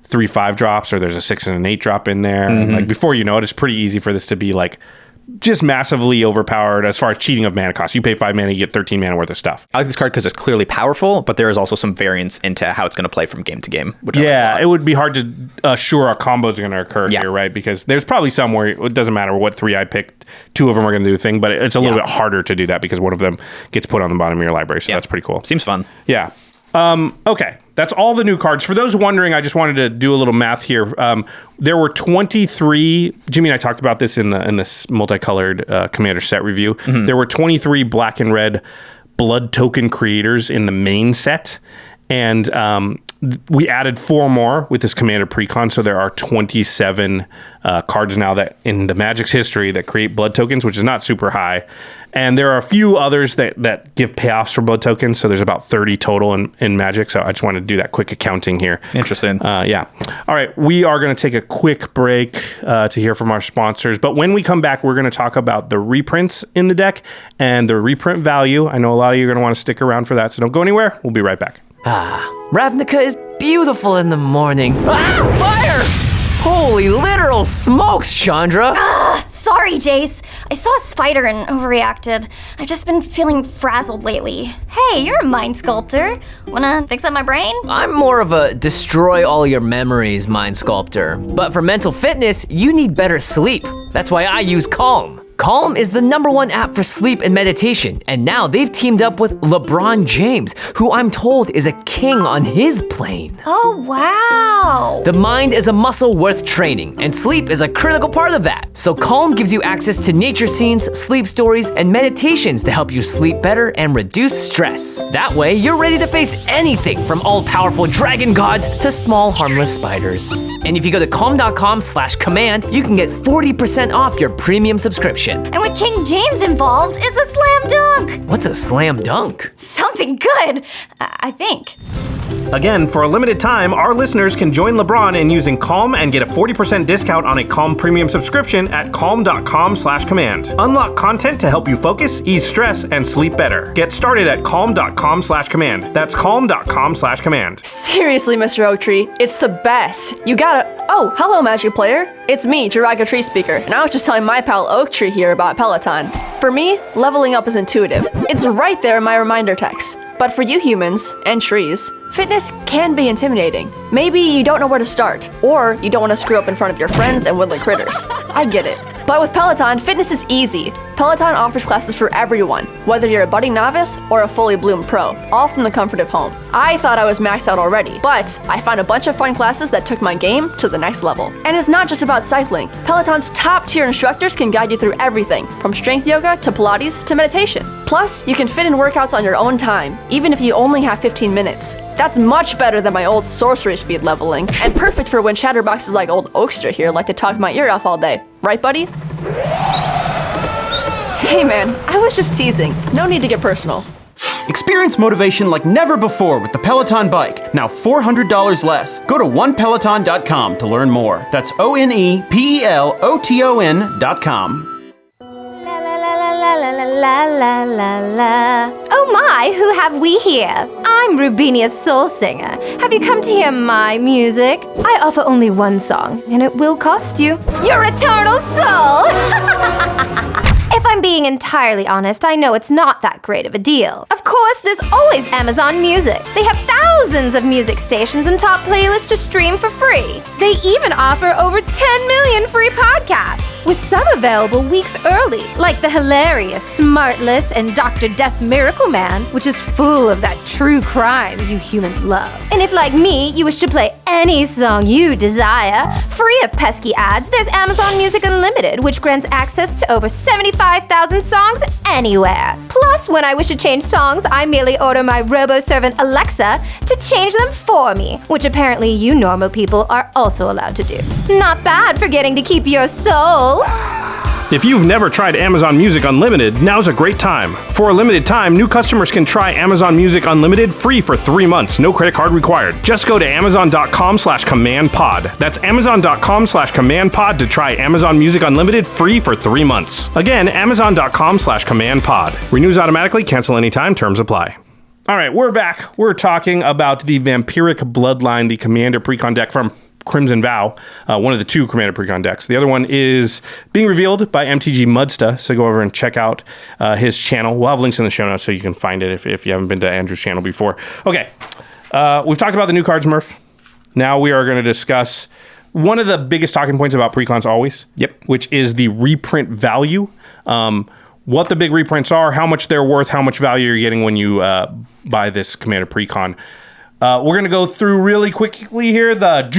3-5 drops or there's a 6 and an 8 drop in there, like before you know it, it's pretty easy for this to be like just massively overpowered as far as cheating of mana cost. You pay 5 mana, you get 13 mana worth of stuff. I like this card because it's clearly powerful, but there is also some variance into how it's going to play from game to game. Which it would be hard to assure a combo is going to occur here, right? Because there's probably some where it doesn't matter what 3 I picked, 2 of them are going to do a thing, but it's a little bit harder to do that because one of them gets put on the bottom of your library. So that's pretty cool. Seems fun. Yeah. Okay, that's all the new cards. For those wondering, I just wanted to do a little math here. There were 23. Jimmy and I talked about this in this multicolored Commander set review. There were 23 black and red blood token creators in the main set, and we added 4 more with this Commander precon. So there are 27 cards now that in the Magic's history that create blood tokens, which is not super high. And there are a few others that give payoffs for blood tokens. So there's about 30 total in Magic. So I just wanted to do that quick accounting here. Interesting. Yeah. All right. We are going to take a quick break to hear from our sponsors. But when we come back, we're going to talk about the reprints in the deck and the reprint value. I know a lot of you are going to want to stick around for that. So don't go anywhere. We'll be right back. Ravnica is beautiful in the morning. Fire! Holy literal smokes, Chandra! Sorry, Jace. I saw a spider and overreacted. I've just been feeling frazzled lately. Hey, you're a mind sculptor. Wanna fix up my brain? I'm more of a destroy all your memories mind sculptor. But for mental fitness, you need better sleep. That's why I use Calm. Calm is the #1 app for sleep and meditation, and now they've teamed up with LeBron James, who I'm told is a king on his plane. Oh, wow. The mind is a muscle worth training, and sleep is a critical part of that. So Calm gives you access to nature scenes, sleep stories, and meditations to help you sleep better and reduce stress. That way, you're ready to face anything from all-powerful dragon gods to small harmless spiders. And if you go to calm.com/command, you can get 40% off your premium subscription. And with King James involved, it's a slam dunk. What's a slam dunk? Something good, I think. Again, for a limited time, our listeners can join LeBron in using Calm and get a 40% discount on a Calm premium subscription at calm.com/command. Unlock content to help you focus, ease stress, and sleep better. Get started at calm.com/command. That's calm.com/command. Seriously, Mr. Oaktree, it's the best. You gotta... Oh, hello, Magic Player. It's me, Jiraga Tree Speaker, and I was just telling my pal Oaktree here about Peloton. For me, leveling up is intuitive. It's right there in my reminder text. But for you humans, and trees, fitness can be intimidating. Maybe you don't know where to start, or you don't want to screw up in front of your friends and woodland critters. I get it. But with Peloton, fitness is easy. Peloton offers classes for everyone, whether you're a budding novice or a fully bloomed pro, all from the comfort of home. I thought I was maxed out already, but I found a bunch of fun classes that took my game to the next level. And it's not just about cycling. Peloton's top-tier instructors can guide you through everything, from strength yoga to Pilates to meditation. Plus, you can fit in workouts on your own time, even if you only have 15 minutes. That's much better than my old sorcery speed leveling, and perfect for when chatterboxes like old Oakster here like to talk my ear off all day. Right, buddy? Hey man, I was just teasing. No need to get personal. Experience motivation like never before with the Peloton bike. Now $400 less. Go to onepeloton.com to learn more. That's ONEPELOTON.com. Oh my, who have we here? I'm Rubinia's soul singer. Have you come to hear my music? I offer only one song, and it will cost you your eternal soul! If I'm being entirely honest, I know it's not that great of a deal. Of course, there's always Amazon Music. They have thousands of music stations and top playlists to stream for free. They even offer over 10 million free podcasts, with some available weeks early, like the hilarious Smartless and Dr. Death Miracle Man, which is full of that true crime you humans love. And if, like me, you wish to play any song you desire, free of pesky ads, there's Amazon Music Unlimited, which grants access to over 75,000 songs anywhere. Plus, when I wish to change songs, I merely order my robo-servant Alexa to change them for me, which apparently you normal people are also allowed to do. Not bad for getting to keep your soul. If you've never tried Amazon Music Unlimited, now's a great time. For a limited time, new customers can try Amazon Music Unlimited free for 3 months, no credit card required. Just go to amazon.com/commandpod. That's amazon.com/commandpod to try Amazon Music Unlimited free for 3 months. Again, amazon.com/commandpod. Renews automatically, cancel anytime, terms apply. All right, we're back. We're talking about the Vampiric Bloodline, the Commander Precon deck from Crimson Vow, one of the 2 Commander Precon decks. The other one is being revealed by MTG Muddstah, so go over and check out his channel. We'll have links in the show notes so you can find it if you haven't been to Andrew's channel before. Okay, we've talked about the new cards, Murph. Now we are going to discuss one of the biggest talking points about Precons always, which is the reprint value. What the big reprints are, how much they're worth, how much value you're getting when you buy this Commander Precon. We're going to go through really quickly here the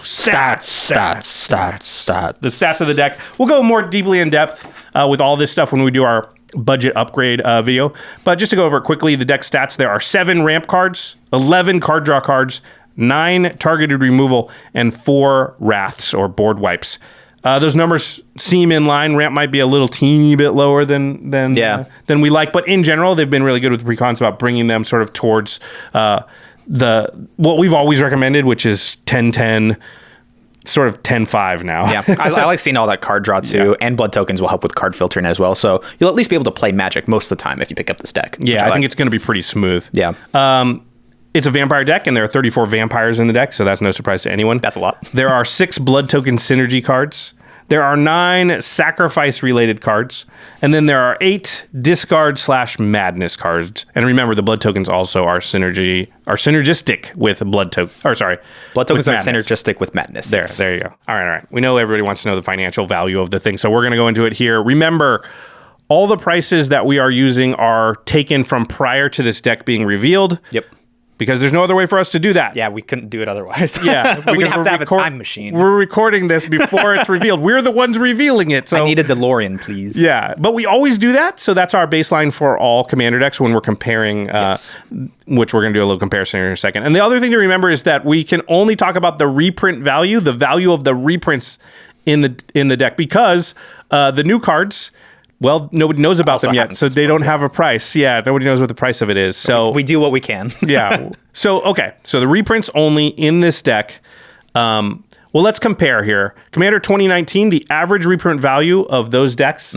stats. The stats of the deck. We'll go more deeply in depth with all this stuff when we do our budget upgrade video. But just to go over it quickly, the deck stats, there are 7 ramp cards, 11 card draw cards, 9 targeted removal, and 4 wraths or board wipes. Those numbers seem in line. Ramp might be a little teeny bit lower than we like, but in general, they've been really good with the precons about bringing them sort of towards what we've always recommended, which is 10-10, sort of 10-5 now. Yeah, I like seeing all that card draw too, and blood tokens will help with card filtering as well. So you'll at least be able to play Magic most of the time if you pick up this deck. Yeah, I think it's going to be pretty smooth. Yeah. It's a vampire deck, and there are 34 vampires in the deck, so that's no surprise to anyone. That's a lot. There are 6 blood token synergy cards. There are 9 sacrifice-related cards, and then there are 8 discard/madness cards. And remember, the blood tokens also are synergistic with blood tokens. Blood tokens are synergistic with madness. There you go. All right. We know everybody wants to know the financial value of the thing, so we're going to go into it here. Remember, all the prices that we are using are taken from prior to this deck being revealed. Yep. Because there's no other way for us to do that. Yeah, we couldn't do it otherwise. Yeah. We'd have to have a time machine. We're recording this before it's revealed. We're the ones revealing it. So I need a DeLorean, please. Yeah, but we always do that. So that's our baseline for all Commander decks when we're comparing, which we're going to do a little comparison here in a second. And the other thing to remember is that we can only talk about the reprint value, the value of the reprints in the deck, because the new cards... Well, nobody knows about them yet, so they don't have a price. Yeah, nobody knows what the price of it is. So we do what we can. Yeah. So, okay. So the reprints only in this deck. Well, let's compare here. Commander 2019, the average reprint value of those decks,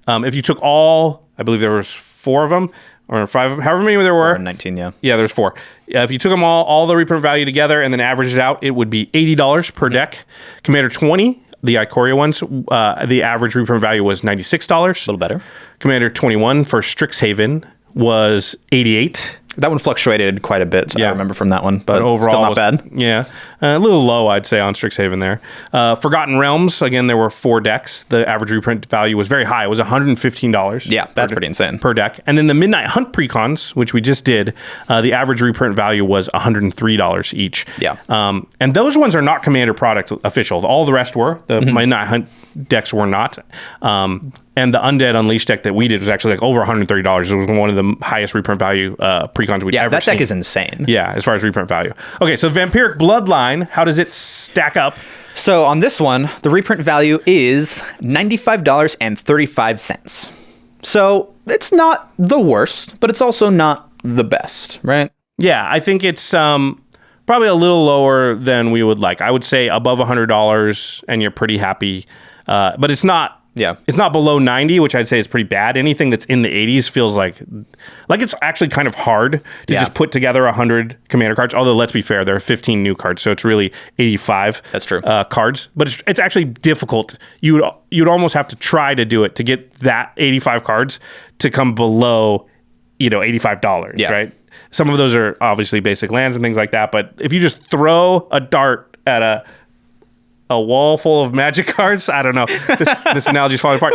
if you took all, I believe there was 4 of them, or 5 of them, however many there were. 19, yeah. Yeah, there's 4. If you took them all the reprint value together and then averaged it out, it would be $80 per deck. Commander 20, the Ikoria ones, the average reprint value was $96. A little better. Commander 21 for Strixhaven was $88. That one fluctuated quite a bit, so I remember from that one, but overall still not bad. Yeah, a little low, I'd say, on Strixhaven there. Forgotten Realms, again, there were 4 decks. The average reprint value was very high. It was $115. Yeah, that's pretty insane. Per deck. And then the Midnight Hunt precons, which we just did, the average reprint value was $103 each. Yeah. And those ones are not Commander product official. All the rest were. The Midnight Hunt decks were not. And the Undead Unleashed deck that we did was actually like over $130. It was one of the highest reprint value precons we'd ever seen. Yeah, that deck is insane. Yeah, as far as reprint value. Okay, so Vampiric Bloodline, how does it stack up? So on this one, the reprint value is $95.35. So it's not the worst, but it's also not the best, right? Yeah, I think it's probably a little lower than we would like. I would say above $100 and you're pretty happy. But it's not. Yeah. It's not below 90, which I'd say is pretty bad. Anything that's in the 80s feels like it's actually kind of hard to just put together 100 Commander cards. Although, let's be fair, there are 15 new cards, so it's really 85 That's true. Cards. But it's actually difficult. You'd almost have to try to do it to get that 85 cards to come below, $85, right? Some of those are obviously basic lands and things like that, but if you just throw a dart at a wall full of magic cards. I don't know. This analogy is falling apart.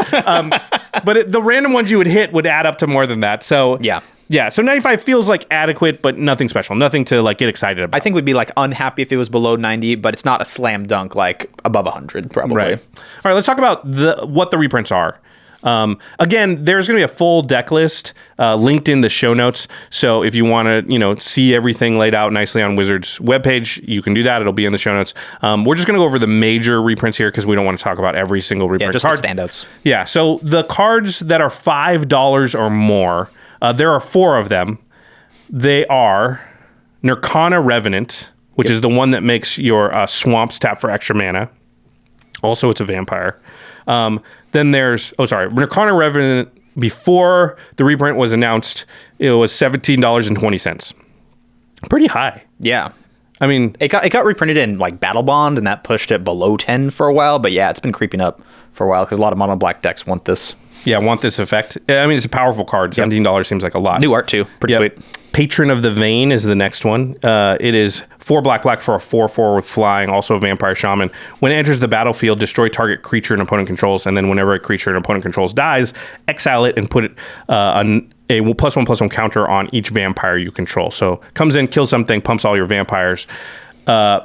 But the random ones you would hit would add up to more than that. So yeah. So 95 feels like adequate, but nothing special. Nothing to like get excited about. I think we'd be like unhappy if it was below 90, but it's not a slam dunk like above 100 probably. Right. All right. Let's talk about what the reprints are. Again, there's going to be a full deck list linked in the show notes. So if you want to, see everything laid out nicely on Wizards' webpage, you can do that. It'll be in the show notes. We're just going to go over the major reprints here because we don't want to talk about every single reprint card. The standouts. Yeah. So the cards that are $5 or more, there are 4 of them. They are Nirkana Revenant, which is the one that makes your swamps tap for extra mana. Also, it's a vampire. Then there's, Nirkana Revenant, before the reprint was announced, it was $17.20. Pretty high. Yeah. I mean... It got reprinted in, like, Battle Bond, and that pushed it below 10 for a while, but yeah, it's been creeping up for a while, because a lot of mono black decks want this. Yeah, want this effect. I mean, it's a powerful card. $17 seems like a lot. New art, too. Pretty sweet. Patron of the Vane is the next one. It is 4 black for a 4/4 with flying, also a vampire shaman. When it enters the battlefield, destroy target creature an opponent controls, and then whenever a creature an opponent controls dies, exile it and put it on a +1/+1 counter on each vampire you control. So comes in, kills something, pumps all your vampires.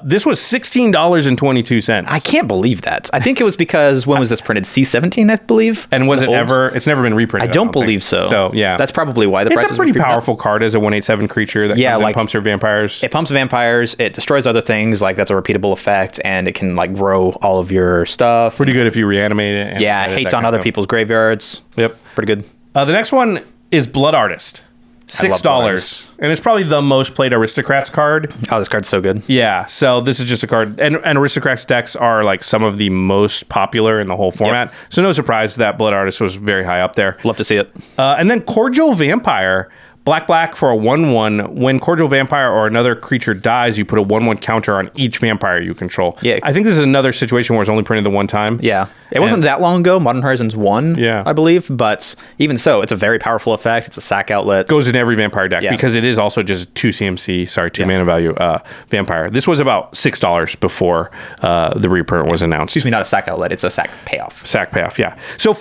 This was $16.22. I can't believe that. I think it was because, when was this printed? C17, I believe? And was it ever? It's never been reprinted. I don't believe so. So, yeah. That's probably why the price is It's a pretty powerful card as a 1/8/7 creature that comes in, pumps your vampires. It pumps vampires, it destroys other things, like that's a repeatable effect, and it can like grow all of your stuff. Pretty good if you reanimate it. Yeah, it hates on other people's graveyards. Yep. Pretty good. The next one is Blood Artist. $6. And it's probably the most played Aristocrats card. Oh, this card's so good. Yeah, so this is just a card. And Aristocrats decks are like some of the most popular in the whole format. Yep. So no surprise that Blood Artist was very high up there. Love to see it. And then Cordial Vampire. Black for a 1/1. When Cordial Vampire or another creature dies, you put a 1/1 counter on each vampire you control. Yeah. I think this is another situation where it's only printed the one time. Yeah. It wasn't that long ago. Modern Horizons 1, Yeah. I believe. But even so, it's a very powerful effect. It's a sack outlet. Goes in every vampire deck Yeah. because it is also just 2 mana value vampire. This was about $6 before the reprint was announced. Excuse me, not a sack outlet. It's a sack payoff. Sack payoff, yeah. So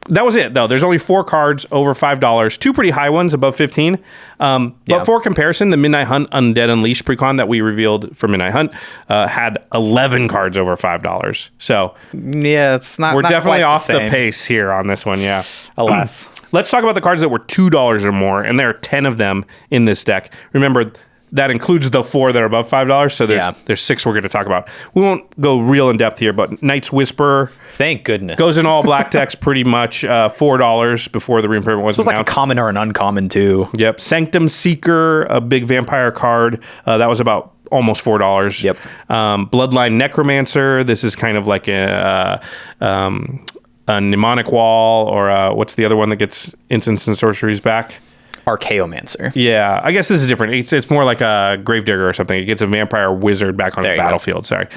that was it, though. There's only 4 cards over $5. 2 pretty high ones above 15. But for comparison, the Midnight Hunt Undead Unleashed precon that we revealed for Midnight Hunt had 11 cards over $5. So yeah, it's not. We're not definitely quite off the same. pace here on this one, yeah. Alas. Let's talk about the cards that were $2 or more, and there are 10 of them in this deck. Remember, that includes the 4 that are above $5, so there's 6 we're going to talk about. We won't go real in depth here, but Knight's Whisper. Thank goodness. Goes in all black decks pretty much, $4 before the reprint was It was like a announced. common or an uncommon, too. Yep. Sanctum Seeker, a big vampire card. That was about almost $4. Yep. Bloodline Necromancer. This is kind of like a mnemonic wall, or what's the other one that gets instants and sorceries back? Archaeomancer. Yeah, I guess this is different. It's more like a Gravedigger or something. It gets a vampire wizard back on the battlefield. Sorry.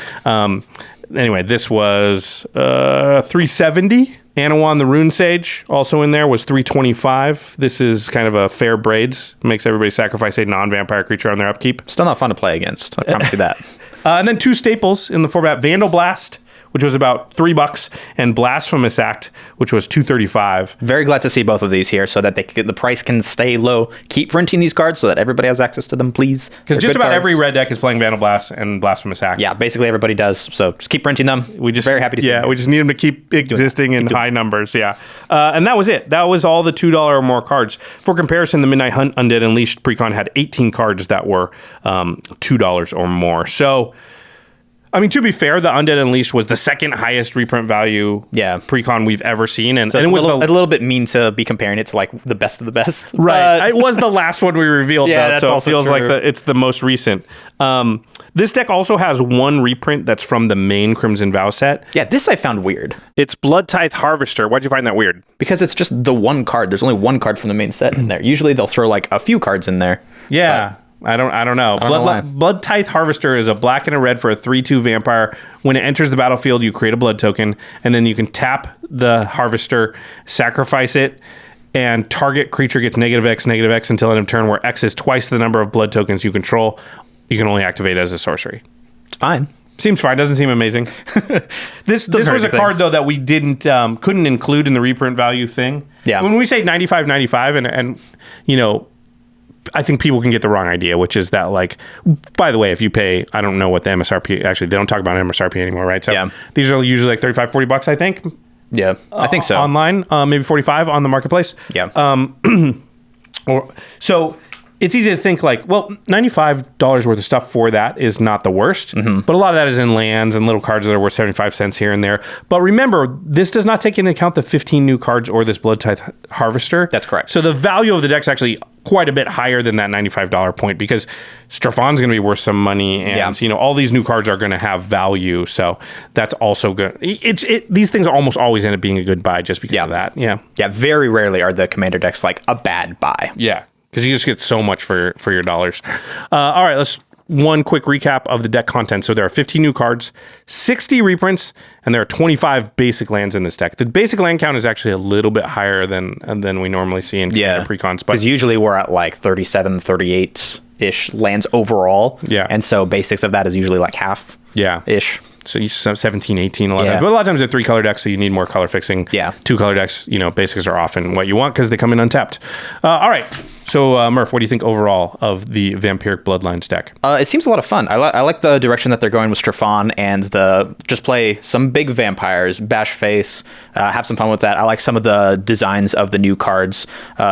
Anyway, this was $370. Anawan the Rune Sage, also in there, was $325. This is kind of a fair braids. Makes everybody sacrifice a non-vampire creature on their upkeep. Still not fun to play against. I promise you that. And then 2 staples in the format: Vandal Blast, which was about $3, and Blasphemous Act, which was $235. Very glad to see both of these here so that the price can stay low. Keep printing these cards so that everybody has access to them, please. Because just about every red deck is playing Vandal Blast and Blasphemous Act. Yeah, basically everybody does. So just keep printing them. We just very happy to see them. Yeah, we just need them to keep existing in high numbers. Yeah. And that was it. That was all the $2 or more cards. For comparison, the Midnight Hunt Undead Unleashed precon had 18 cards that were $2 or more. So, I mean, to be fair, the Undead Unleashed was the second highest reprint value precon we've ever seen. And, So and it's it was a little bit mean to be comparing it to like the best of the best. Right. It was the last one we revealed, Yeah, though, that's so it also feels true. like it's the most recent. This deck also has 1 reprint that's from the main Crimson Vow set. Yeah, this I found weird. It's Blood Tithe Harvester. Why'd you find that weird? Because it's just the one card. There's only one card from the main set in there. Usually they'll throw like a few cards in there. Yeah. I don't know. why. Blood Tithe Harvester is a black and a red for a 3/2 vampire. When it enters the battlefield, you create a blood token, and then you can tap the Harvester, sacrifice it, and target creature gets -X until end of turn, where X is twice the number of blood tokens you control. You can only activate it as a sorcery. It's fine. Seems fine. Doesn't seem amazing. This was a card, though, that we couldn't include in the reprint value thing. Yeah. When we say $95.95, and you know, I think people can get the wrong idea, which is that, like, by the way, if you pay, I don't know what the MSRP, actually, they don't talk about MSRP anymore, right? So these are usually like $35-40, I think. Yeah, I think so. Online, maybe 45 on the marketplace. Yeah. So it's easy to think like, well, $95 worth of stuff for that is not the worst, but a lot of that is in lands and little cards that are worth 75 cents here and there. But remember, this does not take into account the 15 new cards or this Blood Tithe Harvester. That's correct. So the value of the deck's actually quite a bit higher than that $95 point, because Strafan's going to be worth some money, and you know, all these new cards are going to have value. So that's also good. These things almost always end up being a good buy just because of that. Yeah. Yeah. Very rarely are the commander decks like a bad buy. Yeah. Because you just get so much for your dollars. All right, let's one quick recap of the deck content. So there are 15 new cards, 60 reprints, and there are 25 basic lands in this deck. The basic land count is actually a little bit higher than we normally see in Commander precons. Because usually we're at like 37, 38-ish lands overall. Yeah. And so basics of that is usually like half. Yeah-ish. So you have 17, 18, a lot of Yeah. times. But a lot of times they're 3-color decks, so you need more color fixing. Yeah. 2-color decks, you know, basics are often what you want because they come in untapped. All right. So, Murph, what do you think overall of the Vampiric Bloodlines deck? It seems a lot of fun. I like the direction that they're going with Strafan and just play some big vampires, bash face, have some fun with that. I like some of the designs of the new cards,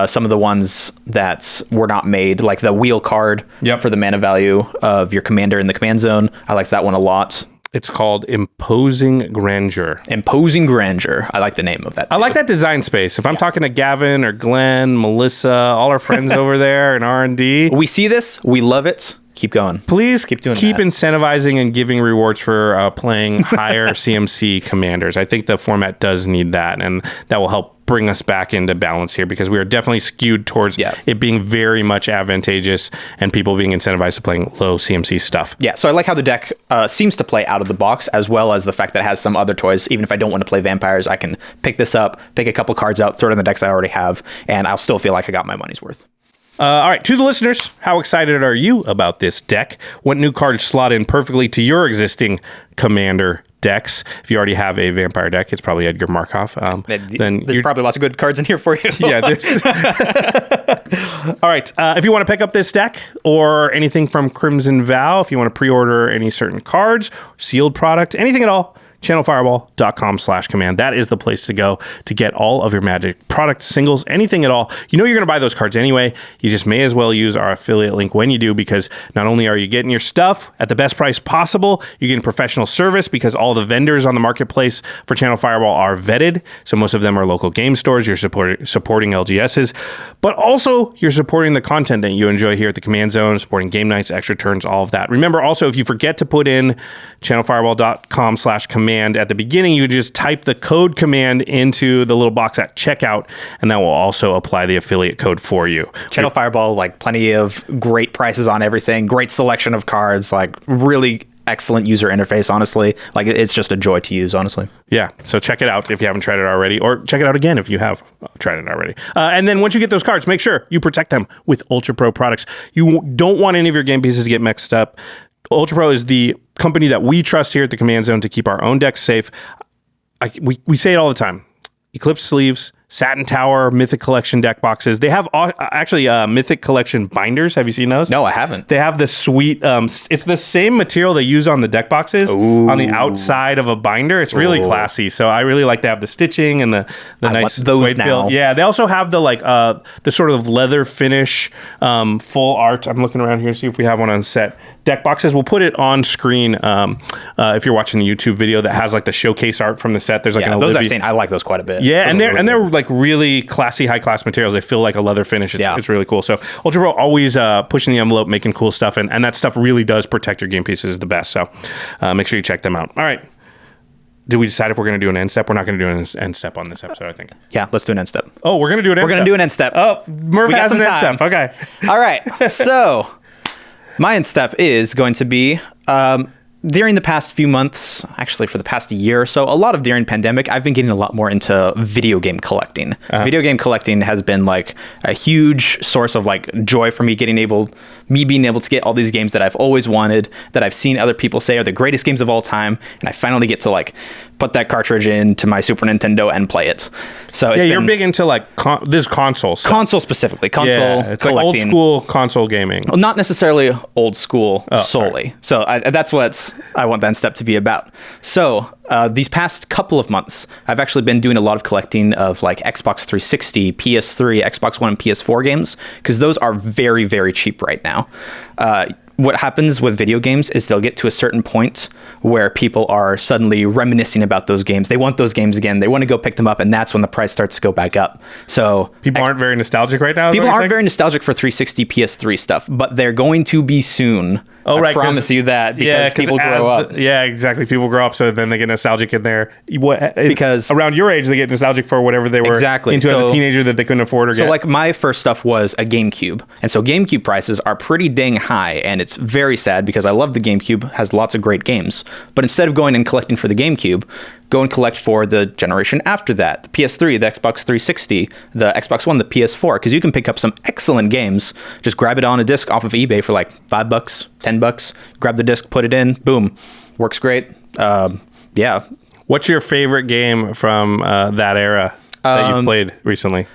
some of the ones that were not made, like the wheel card for the mana value of your commander in the command zone. I liked that one a lot. It's called Imposing Grandeur. Imposing Grandeur. I like the name of that, too. I like that design space. If I'm talking to Gavin or Glenn, Melissa, all our friends over there in R&D. We see this. We love it. Keep going. Please keep doing keep that. incentivizing and giving rewards for playing higher CMC commanders. I think the format does need that, and that will help bring us back into balance here, because we are definitely skewed towards it being very much advantageous and people being incentivized to playing low CMC stuff. Yeah, so I like how the deck seems to play out of the box, as well as the fact that it has some other toys. Even if I don't want to play vampires, I can pick this up, pick a couple cards out, throw it in the decks I already have, and I'll still feel like I got my money's worth. All right, to the listeners, how excited are you about this deck? What new cards slot in perfectly to your existing Commander decks? If you already have a vampire deck, it's probably Edgar Markov. Then there's probably lots of good cards in here for you. Yeah. All right. If you want to pick up this deck or anything from Crimson Vow, if you want to pre-order any certain cards, sealed product, anything at all, channelfireball.com/command. That is the place to go to get all of your Magic product, singles, anything at all. You know you're going to buy those cards anyway. You just may as well use our affiliate link when you do, because not only are you getting your stuff at the best price possible, you're getting professional service, because all the vendors on the marketplace for Channel Fireball are vetted. So most of them are local game stores. You're supporting LGSs, but also you're supporting the content that you enjoy here at the Command Zone, supporting game nights, extra turns, all of that. Remember also, if you forget to put in channelfireball.com/command at the beginning, you just type the code command into the little box at checkout, and that will also apply the affiliate code for you. Channel Fireball, like plenty of great prices on everything, great selection of cards, like really excellent user interface, honestly. Like it's just a joy to use, honestly. Yeah, so check it out if you haven't tried it already, or check it out again if you have tried it already. And then once you get those cards, make sure you protect them with UltraPro products. You don't want any of your game pieces to get mixed up. UltraPro is the company that we trust here at the Command Zone to keep our own decks safe. We say it all the time. Eclipse sleeves, Satin Tower, Mythic Collection deck boxes. They have actually Mythic Collection binders. Have you seen those? No, I haven't. They have the sweet, it's the same material they use on the deck boxes on the outside of a binder. It's really classy. So I really like to have the stitching and the nice those now. Feel. Yeah, they also have the the sort of leather finish, full art. I'm looking around here to see if we have one on set. Deck boxes. We'll put it on screen if you're watching the YouTube video that has like the showcase art from the set. There's like an those Olivia. I've seen. I like those quite a bit. Yeah, those they're like really classy, high class materials. They feel like a leather finish. It's really cool. So UltraPro always pushing the envelope, making cool stuff, and that stuff really does protect your game pieces the best. So make sure you check them out. All right. Did we decide if we're going to do an end step? We're not going to do an end step on this episode, I think. Yeah, let's do an end step. Oh, we're going to do an end step. We're going to do an end step. Oh, Murph has an end step. Okay. All right. So my end step is going to be during the past few months, actually for the past year or so, a lot of during pandemic, I've been getting a lot more into video game collecting. Video game collecting has been like a huge source of like joy for me, being able to get all these games that I've always wanted, that I've seen other people say are the greatest games of all time, and I finally get to like put that cartridge into my Super Nintendo and play it. So it's you're big into like this console stuff. Console specifically, it's collecting. Like old school console gaming. Well, not necessarily old school solely. Right. So that's what I want that step to be about. So these past couple of months, I've actually been doing a lot of collecting of like Xbox 360, PS3, Xbox One, and PS4 games, because those are very, very cheap right now. What happens with video games is they'll get to a certain point where people are suddenly reminiscing about those games. They want those games again. They want to go pick them up, and that's when the price starts to go back up. So people aren't very nostalgic right now? People aren't very nostalgic for 360, PS3 stuff, but they're going to be soon. Oh, right. I promise you that, because people grow up. Yeah, exactly. People grow up, so then they get nostalgic in there. Because around your age, they get nostalgic for whatever they were into as a teenager that they couldn't afford or get. So like my first stuff was a GameCube. And so GameCube prices are pretty dang high, and it's very sad because I love the GameCube, has lots of great games. But instead of going and collecting for the GameCube, go and collect for the generation after that, the PS3, the Xbox 360, the Xbox One, the PS4, because you can pick up some excellent games. Just grab it on a disc off of eBay for like $5, $10. Grab the disc, put it in, boom, works great. Yeah. What's your favorite game from that era that you've played recently?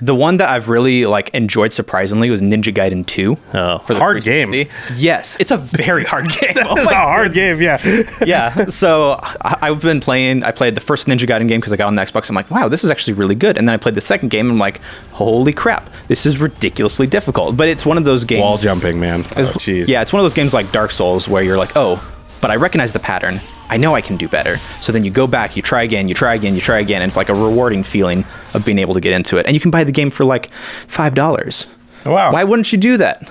The one that I've really like enjoyed surprisingly was Ninja Gaiden 2. Oh, for the hard game. Yes, it's a very hard game. It's a hard game, yeah. Yeah, so I've been playing, I played the first Ninja Gaiden game because I got on the Xbox. I'm like, wow, this is actually really good. And then I played the second game, and I'm like, holy crap, this is ridiculously difficult. But it's one of those games. Wall jumping, man. Oh, jeez. Yeah, it's one of those games like Dark Souls where you're like, oh, but I recognize the pattern. I know I can do better. So then you go back, you try again, and it's like a rewarding feeling of being able to get into it. And you can buy the game for like $5. Oh, wow. Why wouldn't you do that?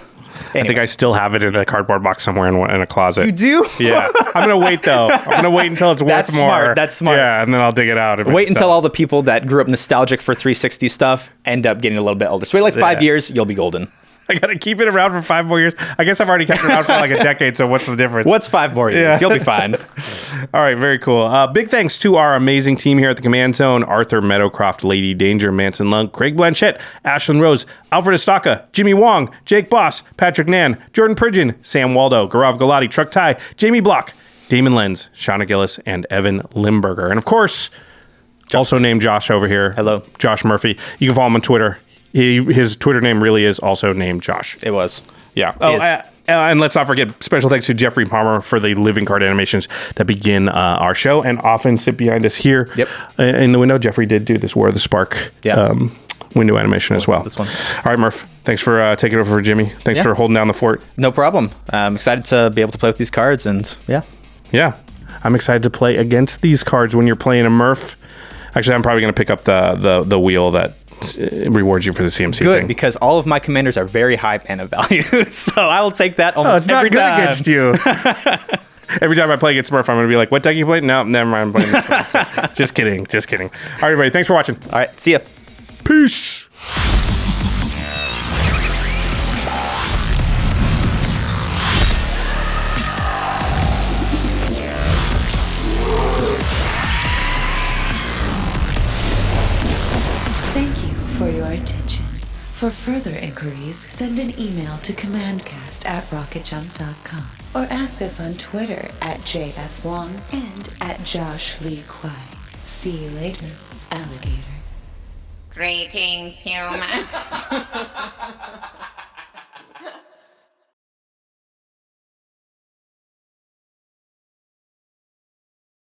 I think I still have it in a cardboard box somewhere in a closet. You do? Yeah. I'm going to wait, though. I'm going to wait until it's That's worth more. smart. That's smart. Yeah, and then I'll dig it out. Wait until all the people that grew up nostalgic for 360 stuff end up getting a little bit older. So wait like 5 years, you'll be golden. I got to keep it around for 5 more years. I guess I've already kept it around for like a decade, so what's the difference? What's 5 more years? Yeah. You'll be fine. All right, very cool. Big thanks to our amazing team here at the Command Zone: Arthur Meadowcroft, Lady Danger, Manson Lung, Craig Blanchett, Ashlyn Rose, Alfred Estaka, Jimmy Wong, Jake Boss, Patrick Nan, Jordan Pridgeon, Sam Waldo, Gaurav Galati, Truck Tai, Jamie Block, Damon Lenz, Shauna Gillis, and Evan Limburger. And of course, also named Josh over here. Hello. Josh Murphy. You can follow him on Twitter. His Twitter name really is also named Josh. It was. Yeah. And let's not forget special thanks to Jeffrey Palmer for the living card animations that begin our show and often sit behind us here in the window. Jeffrey did do this War of the Spark window animation as well. This one. All right, Murph. Thanks for taking over for Jimmy. Thanks for holding down the fort. No problem. I'm excited to be able to play with these cards and Yeah. I'm excited to play against these cards when you're playing a Murph. Actually, I'm probably going to pick up the wheel that rewards you for the CMC good thing. because all of my commanders are very high mana value. So I will take that almost every time. Against you. Every time I play against Murph, I'm going to be like, what deck you play? No, never mind. I'm playing this one instead. Just kidding. All right, everybody. Thanks for watching. All right. See ya. Peace. Thank you for your attention. For further inquiries, send an email to commandcast@rocketjump.com or ask us on Twitter @JFWong and @JoshLeeQuai. See you later, alligator. Greetings, humans.